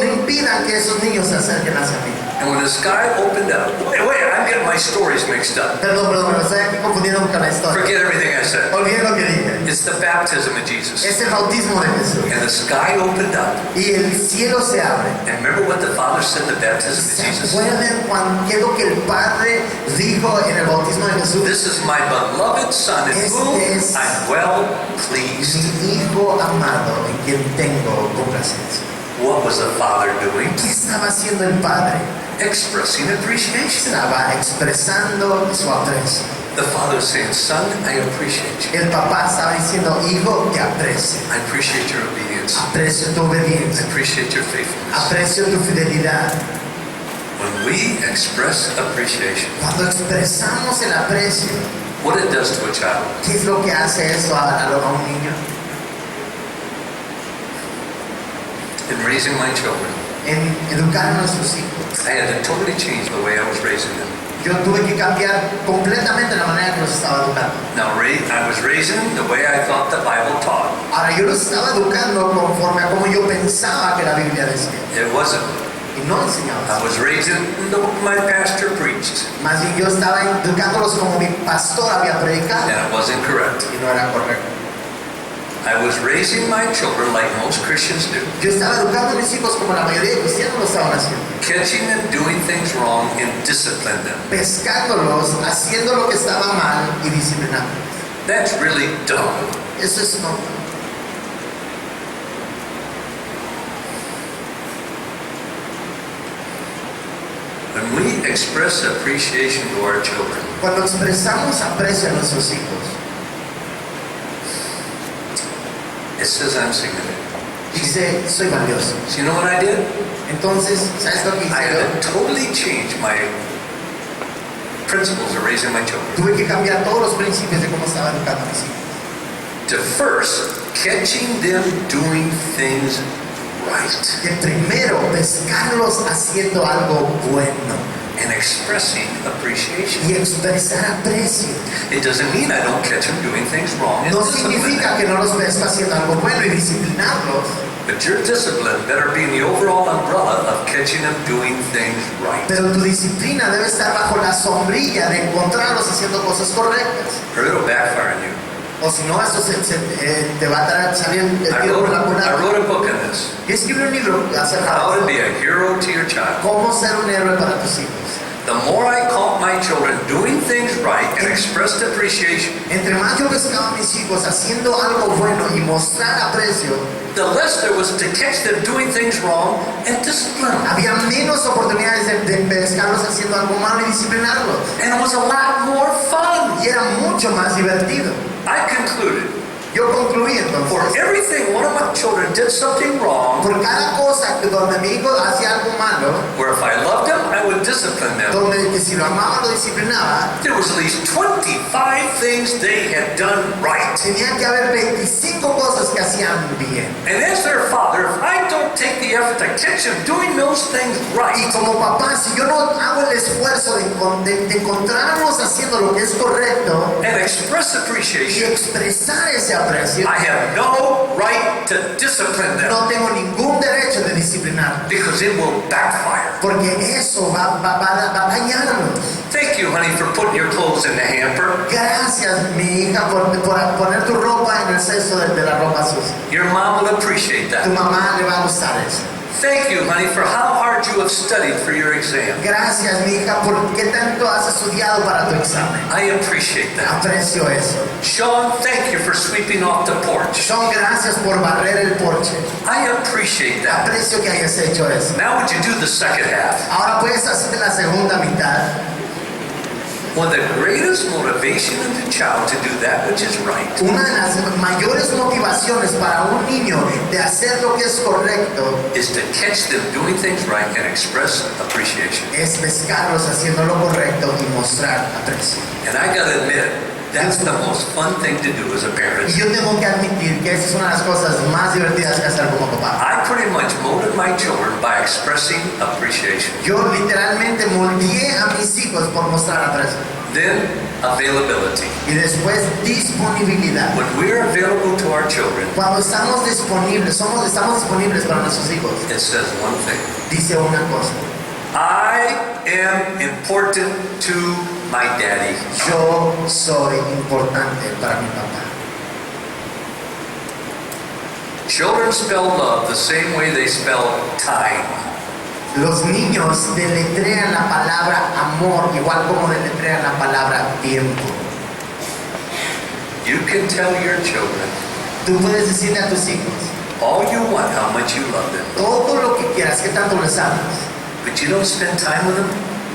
impidan que esos niños se acerquen hacia mí. And when the sky opened up, wait, I'm getting my stories mixed up. Perdón, me estoy aquí confundiendo con la historia. Forget everything I said. Olviden lo que dije. It's the baptism of Jesus. Es el bautismo de Jesús. And the sky opened up. Y el cielo se abre. And remember what the Father said in the baptism of ¿Se Jesus? acuerdan qué es lo que el Padre dijo en el bautismo de Jesús? This is my beloved Son in whom I'm well pleased. Mi Hijo amado en quien tengo complacencia. What was the Father doing? ¿Qué estaba haciendo el Padre? Expressing appreciation. Estaba expresando su aprecio. The Father is saying, Son, I appreciate you. El papá estaba diciendo: hijo, te aprecio. I appreciate your obedience. Aprecio tu I obediencia. appreciate your faithfulness. Aprecio tu fidelidad. When we express appreciation, Cuando expresamos el aprecio, what it does to a child, ¿qué es lo que hace eso a un niño? in raising my children, En educar a nuestros hijos. I had to totally change the way I was raising them. Yo tuve que cambiar completamente la manera que los estaba educando. Now, I was raising the way I thought the Bible taught. Ahora, yo los estaba educando conforme a como yo pensaba que la Biblia decía. It wasn't. Y no enseñaba. I was raising the way my pastor preached, Más bien yo estaba educándolos como mi pastor había predicado. and it wasn't correct. Y no era correcto. I was raising my children like most Christians do, Yo estaba educando a mis hijos como la mayoría de cristianos lo estaban haciendo. catching them doing things wrong and discipline them. Pescándolos, haciendo lo que estaba mal y disciplinándolos. That's really dumb. Eso es no. When we express appreciation to our children, Cuando expresamos aprecio a nuestros hijos, it says I'm significant. dice, soy valioso. So you know what I did? Entonces, ¿sabes lo que I hice yo? had to totally change my principles of raising my children. Tuve que cambiar todos los principios de cómo estaba educando a mis hijos. To first, catching them doing things right Que primero, pescarlos haciendo algo bueno and expressing appreciation. y expresar aprecio. It doesn't mean I don't catch them doing things wrong and No discipline significa them. que no los pesco haciendo algo bueno y disciplinarlos, But your discipline better be in the overall umbrella of catching them doing things right. pero tu disciplina debe estar bajo la sombrilla de encontrarlos haciendo cosas correctas. Or it'll backfire on you. O si no, eso te va a salir el I tiro por la wrote culata. a book on this. Yo escribí un libro acerca How de to be a hero to your child. cómo ser un héroe para tus hijos. The more I caught my children doing things right and expressed appreciation, Entre más yo pescaba a mis hijos haciendo algo bueno y mostrar aprecio, the less there was to catch them doing things wrong and discipline them. había menos oportunidades de pescarlos haciendo algo malo y disciplinarlos. And it was a lot more fun. Y era mucho más divertido. I concluded, Yo concluí for entonces, everything one of my children did something wrong, por cada cosa que donde mi hijo hacía algo malo, where if I loved them, I would discipline them, donde que si lo amaba lo disciplinaba, there was at least 25 things they had done right. tenía que haber 25 5 cosas que hacían bien. And as their father, if I don't take the effort to catch them doing those things Y right, como papá, si yo no hago el esfuerzo de encontrarlos haciendo lo que es correcto and express y appreciation, expresar ese aprecio, I have no right to discipline them no tengo ningún derecho de disciplinar, because it will backfire. porque eso va a dañarnos. Thank you, honey, for putting your clothes in the hamper. Gracias, mi hija, por poner tu ropa en el cesto de la ropa sucia. Your mom will appreciate Tu that. mamá le va a gustar eso. Thank you, honey, for how hard you have studied for your exam. Gracias, mi hija, por qué tanto has estudiado para tu examen. I appreciate that. Aprecio eso. Sean, thank you for sweeping off the porch. Son gracias por barrer el porche. I appreciate that. Aprecio que hayas hecho eso. Now would you do the second half? Ahora puedes hacer la segunda mitad. One of the greatest motivation of the child to do that which is right Una de las mayores motivaciones para un niño de hacer lo que es correcto is to catch them doing things right and express appreciation. es pescarlos haciendo lo correcto y mostrar aprecio. And I gotta admit, that's the most fun thing to do as a parent. Y yo tengo que admitir que esa es una de las cosas más divertidas que hacer como papá. I pretty much molded my children by expressing appreciation. Yo literalmente moldeé a mis hijos por mostrar aprecio. Then, availability. Y después disponibilidad. When we're available to our children, Cuando estamos disponibles para nuestros hijos, it says one thing. dice una cosa: I am important to my daddy. yo soy importante para mi papá. Children spell love the same way they spell time. Los niños deletrean la palabra amor igual como deletrean la palabra tiempo. You can tell your children Tú puedes decirle a tus hijos all you want how much you love them, todo lo que quieras, que tanto les amas, but you don't spend time with them.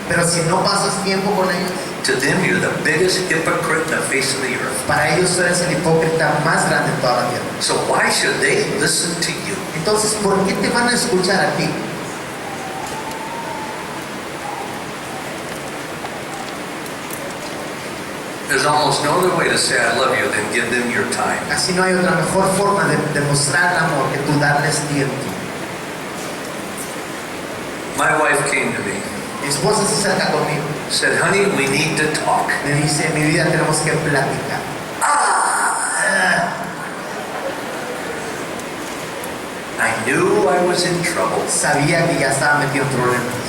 pero si no pasas tiempo con ellos, To them, you're the biggest hypocrite in the face of the earth. para ellos tú eres el hipócrita más grande en toda la tierra. So why should they listen to you? Entonces, ¿por qué te van a escuchar a ti? There's almost no other way to say I love you than give them your time. Así no hay otra mejor forma de demostrar el amor que tú darles tiempo. My wife came to me, Mi esposa se acerca conmigo, said, honey, we need to talk. me dice: mi vida, tenemos que platicar. I knew I was in trouble. Sabía que ya estaba metido en problemas.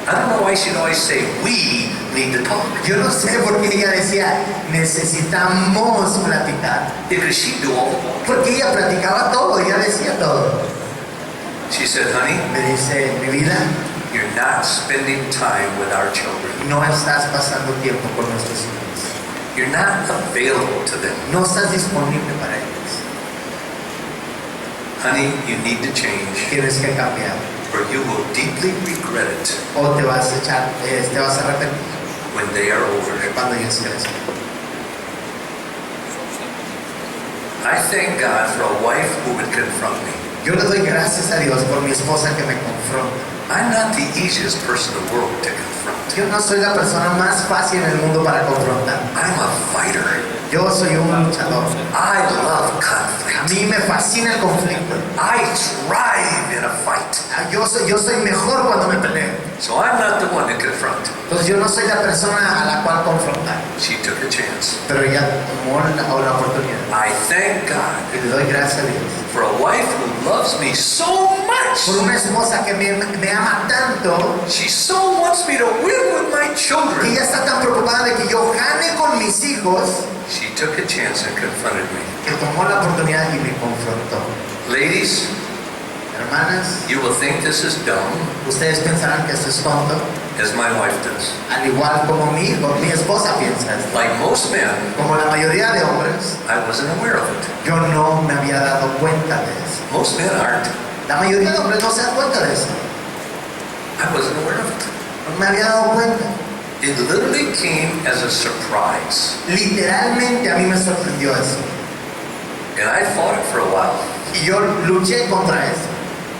I don't know why she'd always say, we need to talk. Yo no sé por qué ella decía: necesitamos platicar. Because she'd do all the talking. Porque ella platicaba todo, ella decía todo. She said, honey, Me dice: mi vida, you're not spending time with our children. no estás pasando tiempo con nuestros hijos. You're not available to them. No estás disponible para ellos. Honey, you need to change, Tienes que cambiar. or you will deeply regret it O te vas a arrepentir when they are over. cuando ellos crezcan. I thank God for a wife who would confront me. Yo le doy gracias a Dios por mi esposa que me confronta. I'm not the easiest person in the world to confront. Yo no soy la persona más fácil en el mundo para confrontar. I'm a fighter. Yo soy un luchador. I love A conflict. mí me fascina el conflicto. I thrive in a fight. Yo soy mejor cuando me peleo. So I'm not the one to confront. Entonces yo no soy la persona a la cual confrontar. She took a chance. Pero ella tomó la oportunidad. I thank God Y le doy gracias a Dios for a wife who loves me so por much. una esposa que me ama tanto, She so wants me to win with my que children. ella está tan preocupada de que yo gane con mis hijos, She took a chance and confronted me. que tomó la oportunidad y me confrontó. Ladies, Hermanas, you will think this is dumb, ustedes pensarán que esto es tonto, as my wife does. al igual como mi esposa piensa esto. Like most men, Como la mayoría de hombres, I wasn't aware of it. yo no me había dado cuenta de eso. Most men aren't. La mayoría de hombres no se dan cuenta de eso. I wasn't aware of it. No me había dado cuenta. It literally came as a surprise. Literalmente a mí me sorprendió eso. And I fought it for a while. Y yo luché contra eso.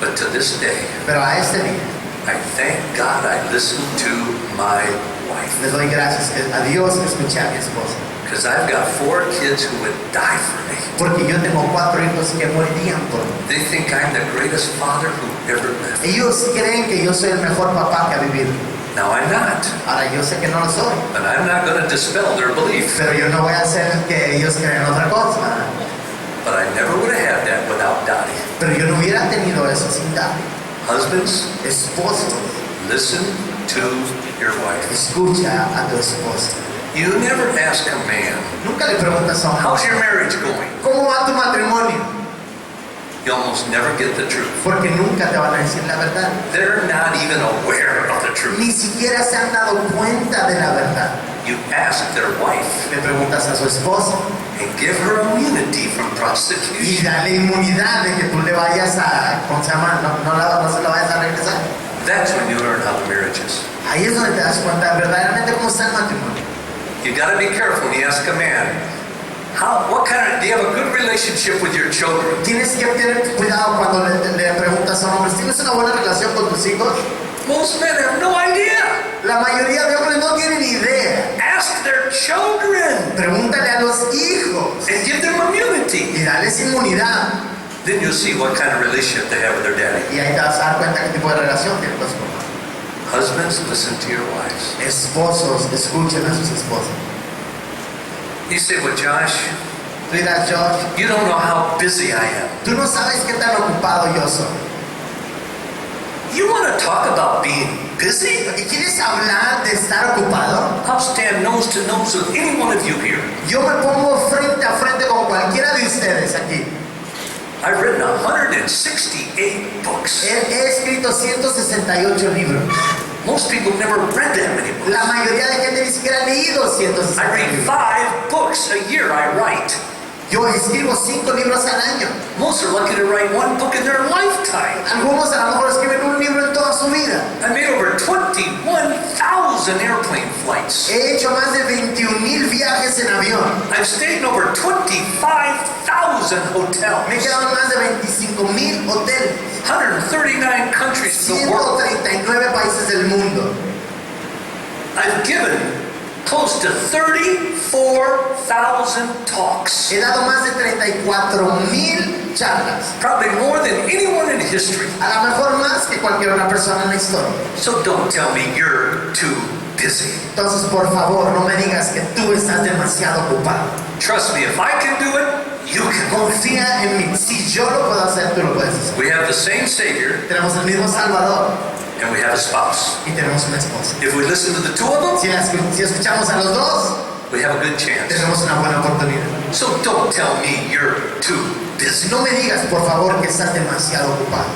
But to this day, Pero a este día I thank God I listened to my wife. les doy gracias a Dios que escuché a mi esposa. Because I've got 4 kids who would die for me. Porque yo tengo 4 hijos que morirían por mí. They think I'm the greatest father who ever lived. Ellos creen que yo soy el mejor papá que ha vivido. Now I'm not. Ahora yo sé que no lo soy. But I'm not going to dispel their belief. Pero yo no voy a hacer que ellos crean otra cosa. But I never would have had that without Daddy. Pero yo no hubiera tenido eso sin Daddy. Husbands, Esposos, listen to your wife. escucha a tu esposa. You never ask a man, Nunca le preguntas a un how's hombre, your marriage going? ¿cómo va tu matrimonio? You almost never get the truth. Porque nunca te van a decir la verdad. They're not even aware of the truth. Ni siquiera se han dado cuenta de la verdad. You ask their wife Le preguntas a su esposa and give her immunity from y prostitution. dale inmunidad de que tú le vayas a, ¿cómo se llama? No se la vayas a regresar. That's when you learn how the marriage is. Ahí es donde te das cuenta verdaderamente cómo está el matrimonio. You got to be careful when you ask a man, do you have a good relationship with your children? Tienes que tener cuidado cuando le preguntas a un hombre, ¿tienes una buena relación con tus hijos? Most men have no idea. La mayoría de hombres no tienen idea. Ask their children Pregúntale a los hijos and give them immunity. y dales inmunidad. Then you'll see what kind of relationship they have with their daddy. Y ahí te vas a dar cuenta qué tipo de relación tienen con su papá. Husbands, listen to your wives. Esposos, escuchen a sus esposas. You say, well, Josh, Tú dirás, George, you don't know how busy I am. tú no sabes qué tan ocupado yo soy. You want to talk about being busy? ¿Y quieres hablar de estar ocupado? I'll stand nose to nose with any one of you here. Yo me pongo frente a frente con cualquiera de ustedes aquí. I've written 168 books. He escrito 168 libros. Most people never read that many books. La mayoría de gente ni siquiera ha leído I 168 read libros. 5 books a year I write. Yo escribo 5 libros al año. Most are lucky to write 1 book in their lifetime. Algunos a lo mejor escriben un libro en toda su vida. I made over 21,000 airplane flights. He hecho más de 21,000 viajes en avión. I've stayed in over 25,000 hotels. Me he quedado en más de 25,000 hoteles. 139 countries in the world. 139 países del mundo. I've given close to 34,000 talks. He dado más de 34,000 charlas. Probably more than anyone in history. A lo mejor más que cualquier otra persona en la historia. So don't tell me you're too busy. Entonces, por favor, no me digas que tú estás demasiado ocupado. Trust me, if I can do it, you can. Confía en mí. Si yo lo puedo hacer, tú lo puedes hacer. We have the same Savior Tenemos el mismo Salvador and we have a spouse. y tenemos una esposa. If we listen to the two of them, Si escuchamos a los dos, we have a good chance. tenemos una buena oportunidad. So don't tell me you're too busy. No me digas, por favor, que estás demasiado ocupado.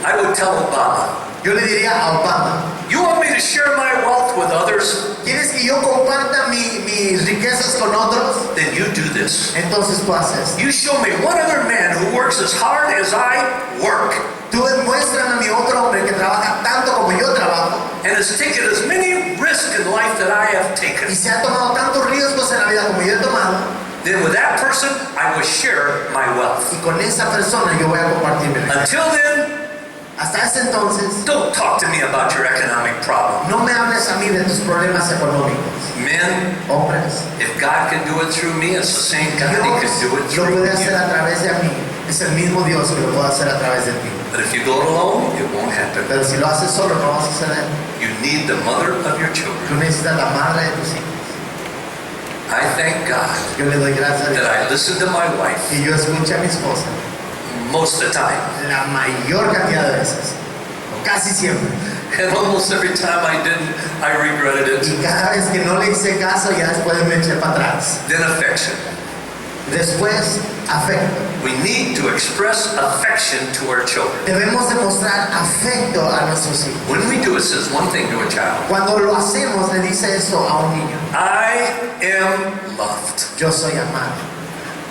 I would tell Obama, Yo le diría a Obama, you want me to share my wealth with others? ¿quieres que yo comparta mis riquezas con otros? Then you do this. Entonces tú haces. You show me one other man who works as hard as I work Tú demuéstrame a mi otro hombre que trabaja tanto como yo trabajo and has taken as many risks in life that I have taken. y se ha tomado tantos riesgos en la vida como yo he tomado. Then with that person, I will share my wealth. Y con esa persona yo voy a compartir mi riqueza. Until then, Hasta ese entonces, don't talk to me about your economic problem. no me hables a mí de tus problemas económicos. Men, Hombres, if God can do it through me, it's the same God He can Dios do it lo through puede hacer you. a través de mí. Es el mismo Dios que lo puede hacer a través de ti. But if you go it alone, it won't happen. Pero si lo haces solo, no va a suceder. You need the mother of your Tú children. necesitas la madre de tus hijos. I thank God Yo le doy gracias a that Dios. I listen to my wife Y yo escuché a mi esposa most of the time. la mayor cantidad de veces. O casi siempre. And almost every time I didn't, I regretted it. Y cada vez que no le hice caso, ya después me eché para atrás. Then affection. Después, afecto. We need to express affection to our children. Debemos demostrar afecto a nuestros hijos. When we do, it says one thing to a child. Cuando lo hacemos, le dice esto a un niño. I am loved. Yo soy amado.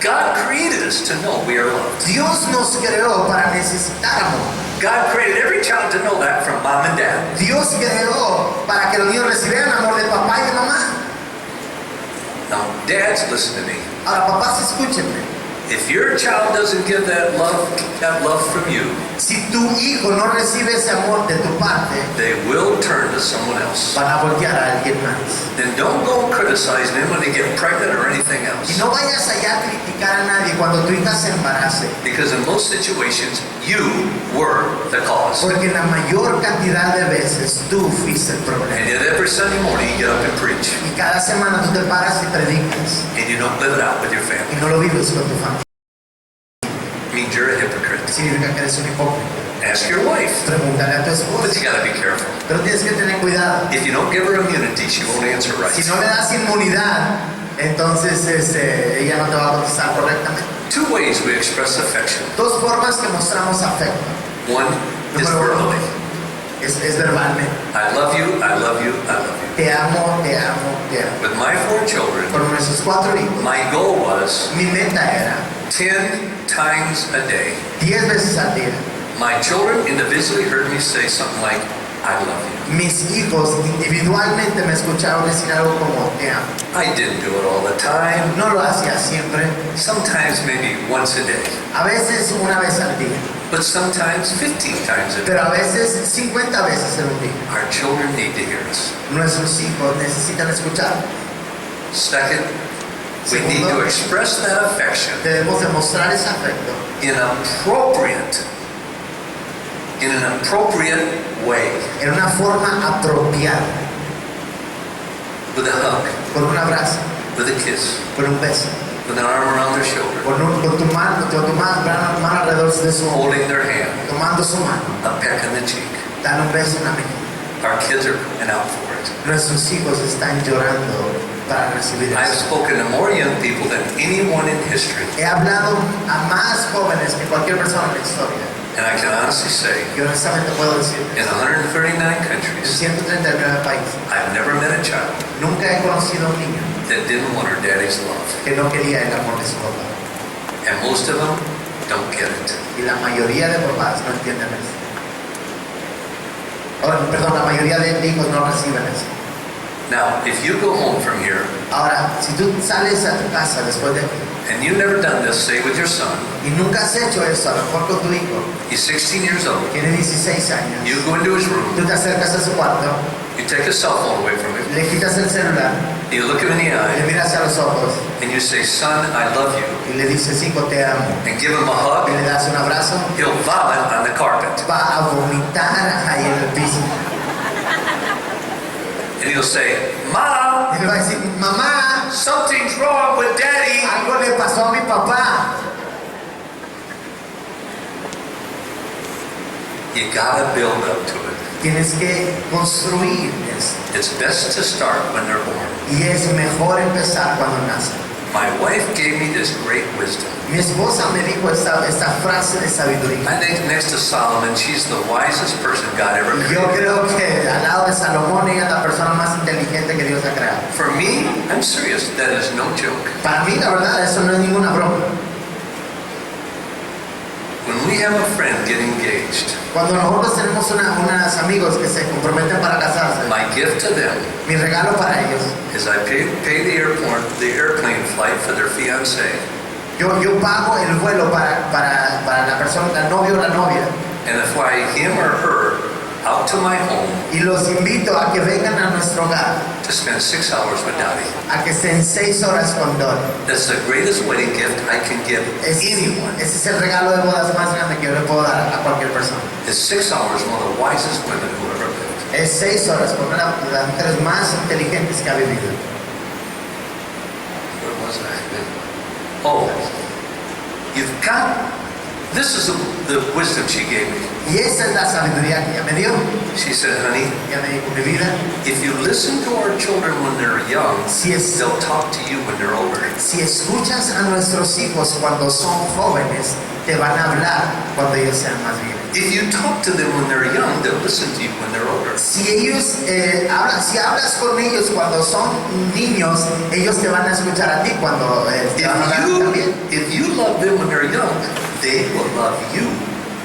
God created us to know we are loved. Dios nos creó para necesitar amor. God created every child to know that from mom and dad. Dios creó para que los niños recibieran amor de papá y de mamá. Now, dads, listen to me. Ahora, papás, escúchenme. If your child doesn't get that love from you, Si tu hijo no recibe ese amor de tu parte, they will turn to someone else. van a voltear a alguien más. Then don't go criticizing them when they get pregnant or anything Y else. no vayas allá a criticar a nadie cuando tu hija se embarace, Because in most situations, you were the cause. porque la mayor cantidad de veces tú fuiste el And problema. yet every Sunday morning you get up and preach. Y cada semana tú te paras y predicas And you don't live it out with your y family. no lo vives con tu familia. It means you're a hypocrite. Significa que eres un hipócrita. Ask your wife. Pregúntale a tu But esposa. you gotta be careful. Pero tienes que tener cuidado. If you don't give her immunity, she won't answer right. Si no le das inmunidad, entonces ella no te va a contestar correctamente. Two ways we express affection. Dos formas que mostramos afecto. One is Número uno verbally. es verbalmente. I love you, I love you, I love you. Te amo, te amo, te amo. With my 4 children, Con nuestros 4 hijos, my goal was mi meta era 10 times a day. 10 veces al día. My children individually heard me say something like, I love you. Mis hijos individualmente me escucharon decir algo como te amo. I didn't do it all the time. No lo hacía siempre, Sometimes maybe once a day. a veces una vez al día, But sometimes 15 times a day. pero a veces 50 veces en un día. Our children need to hear us. Nuestros hijos necesitan escuchar. Second, we need to express that affection Debemos demostrar ese afecto in an appropriate way. en una forma apropiada, With a hug, con un abrazo, with a kiss, con un beso, with an arm around their shoulder, con tu mano alrededor de su hombro, holding their hand, tomando su mano, a peck in the cheek. dan un beso en la mejilla. Our kids are crying out for it. Nuestros hijos están llorando para recibir I've eso. spoken to more young people than anyone in history, He hablado a más jóvenes que cualquier persona en la historia. and I can honestly say, Y honestamente puedo decir, in 139 en countries, 139 países, I've never met a child nunca he conocido a un niño that didn't want her daddy's love, que no quería el amor de su papá. and most of them don't get it. Y la mayoría de papás no entienden eso. Perdón, la mayoría de hijos no reciben eso. Now, if you go home from here Ahora, si tú sales a tu casa después de aquí and you've never done this, say with your son, y nunca has hecho eso, a lo mejor con tu hijo, he's 16 years old, tiene 16 años, you go into his room, tú te acercas a su cuarto, you take his cell phone away from him, le quitas el celular, you look him in the le eye, miras a los ojos and you say, son, I love you, y le dices, hijo, te amo, and give him a y hug, le das un abrazo, he'll vomit on the carpet. va a vomitar ahí en el piso. And he'll say, Mom, Y le va a decir, mamá, something's wrong with Daddy. algo le pasó a mi papá. You gotta build up to it. Tienes que construir esto. It's best to start when they're born. Y es mejor empezar cuando nacen. My wife gave me this great wisdom. Mi esposa me dijo esta frase de sabiduría. I think next to Solomon, she's the wisest person God ever Yo created. creo que al lado de Salomón ella es la persona más inteligente que Dios ha creado. For me, I'm serious, that is no joke. Para mí, la verdad, eso no es ninguna broma. When we have a friend get engaged, Cuando nosotros tenemos unos amigos que se comprometen para casarse, my gift to them mi regalo para ellos, is I pay the airplane flight for their fiancé, yo pago el vuelo para la persona, el novio o la novia, and I fly him or her out to my home y los invito a que vengan a nuestro hogar, to spend 6 hours with Daddy. a que estén 6 horas con Don. That's the greatest wedding gift I can give anyone. Ese es el regalo de bodas más grande que yo le puedo dar a cualquier persona. Is 6 hours one of the wisest women who ever lived. Es 6 horas con una de las mujeres más inteligentes que ha vivido. Where was I? Oh, you've got. This is the wisdom she gave me. Y esa es la sabiduría que ella me dio. She said, honey, Ella me dijo, mi vida, if you listen to our children when they're young, si they'll talk to you when they're older. escuchas a nuestros hijos cuando son jóvenes, te van a hablar cuando ellos sean más viejos. If you talk to them when they're young, they'll listen to you when they're older. Si hablas con ellos cuando son niños, ellos te van a escuchar a ti cuando te van a hablar también. If you love them when they're young, they will love you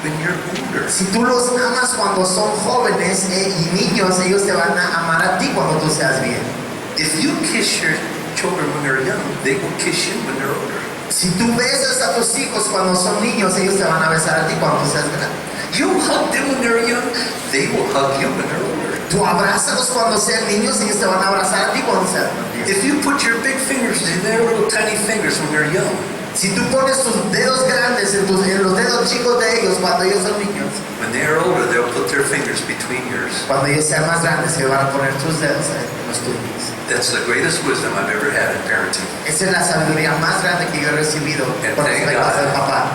when you're older. Si tú los amas cuando son jóvenes y niños, ellos te van a amar a ti cuando tú seas bien. If you kiss your children when they're young, they will kiss you when they're older. Si tú besas a tus hijos cuando son niños, ellos te van a besar a ti cuando seas grande. You hug them when they're young, they will hug you when they're older. Tú abrázalos cuando sean niños, ellos te van a abrazar a ti cuando sean niños. If you put your big fingers in their little tiny fingers when they're young, Si tú pones tus dedos grandes en los dedos chicos de ellos cuando ellos son niños, when they're older, they'll put their fingers between yours. cuando ellos sean más grandes, se van a poner tus dedos en los tuyos. That's the greatest wisdom I've ever had in parenting. Esa es la sabiduría más grande que yo he recibido con respecto a ser papá.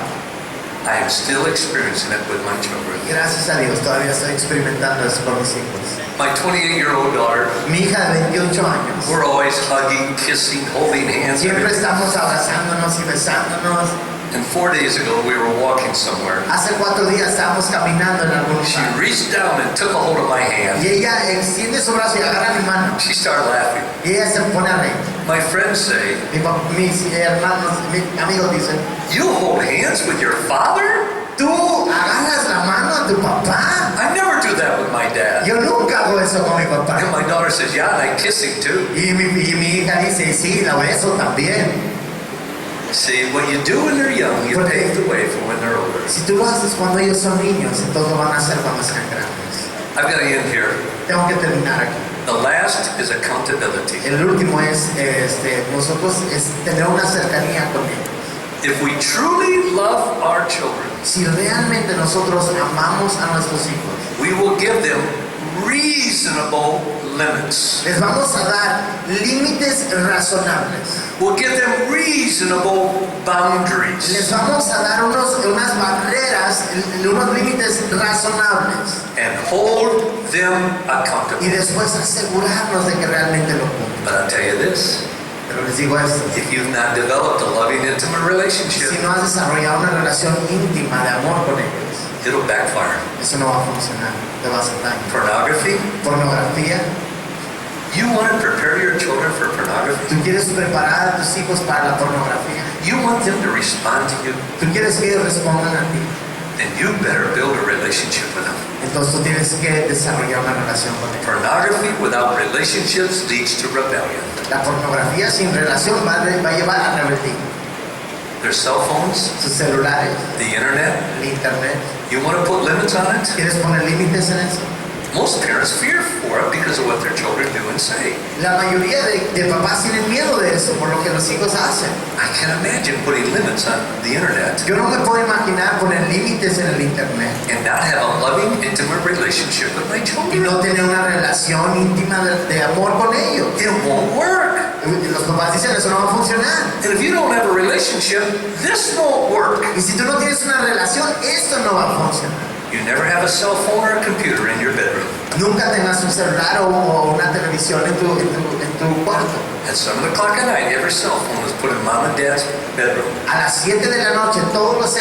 I am still experiencing it with my children. Y gracias a Dios todavía estoy experimentando eso con mis hijos. My 28-year-old daughter, Mi hija de 28 años, we're always hugging, kissing, holding hands. siempre estamos abrazándonos y besándonos. And 4 days ago, we were walking somewhere. Hace 4 días estábamos caminando en algún She lugar reached down and took a hold of my hand. y ella extiende su brazo y agarra mi mano She started laughing. y ella se pone a reír. My friends say, Mis hermanos, mis amigos dicen, "You hold hands with your father?" ¿tú agarras la mano a tu papá? I never do that with my dad. Yo nunca hago eso con mi papá. And my daughter says, "Yeah, and I kiss him too." Y mi hija dice, sí, la beso también. See, what you do when they're young, you pave the way for when they're older. Si tú lo haces cuando ellos son niños, entonces lo van a hacer cuando sean grandes. I've got to end here. Tengo que terminar aquí. The last is accountability. El último es nosotros tener una cercanía con ellos. If we truly love our children, Si realmente nosotros amamos a nuestros hijos, we will give them reasonable limits. les vamos a dar límites razonables. We'll give them reasonable Les boundaries vamos a dar unas barreras, unos límites razonables. and hold them Y accountable. después asegurarnos de que realmente lo cumplan. But I'll tell you this, Pero les digo esto. if you've not developed a loving, intimate relationship, Si no has desarrollado una relación íntima de amor con ellos, it'll backfire. eso no va a funcionar, te va a hacer daño. Pornography, Pornografía, you want to prepare your children for pornography? tú quieres preparar a tus hijos para la pornografía, You want them to respond to you? tú quieres que ellos respondan a ti, Then you better build a relationship with them. entonces tú tienes que desarrollar una relación con ellos. Pornography without relationships leads to rebellion. La pornografía sin relación va a llevar a rebeldía. Their cell phones, Sus celulares, the internet, el internet, you want to put limits on it? ¿quieres poner límites en eso? Most parents fear for it because of what their children do and say. La mayoría de papás tienen miedo de eso por lo que los hijos hacen. I can't imagine putting limits on the internet Yo no me puedo imaginar poner límites en el internet and not have a loving, intimate relationship with my y children. no tener una relación íntima de amor con ellos. It won't work. Los papás dicen eso no va a funcionar. And if you don't have a relationship, this won't work. Y si tú no tienes una relación, esto no va a funcionar. You never have a cell phone or a computer in your bedroom. Nunca tengas un celular o una televisión en tu cuarto. At 7 o'clock at night, every cell phone is put in mom and dad's bedroom. A las 7 de la noche, todos los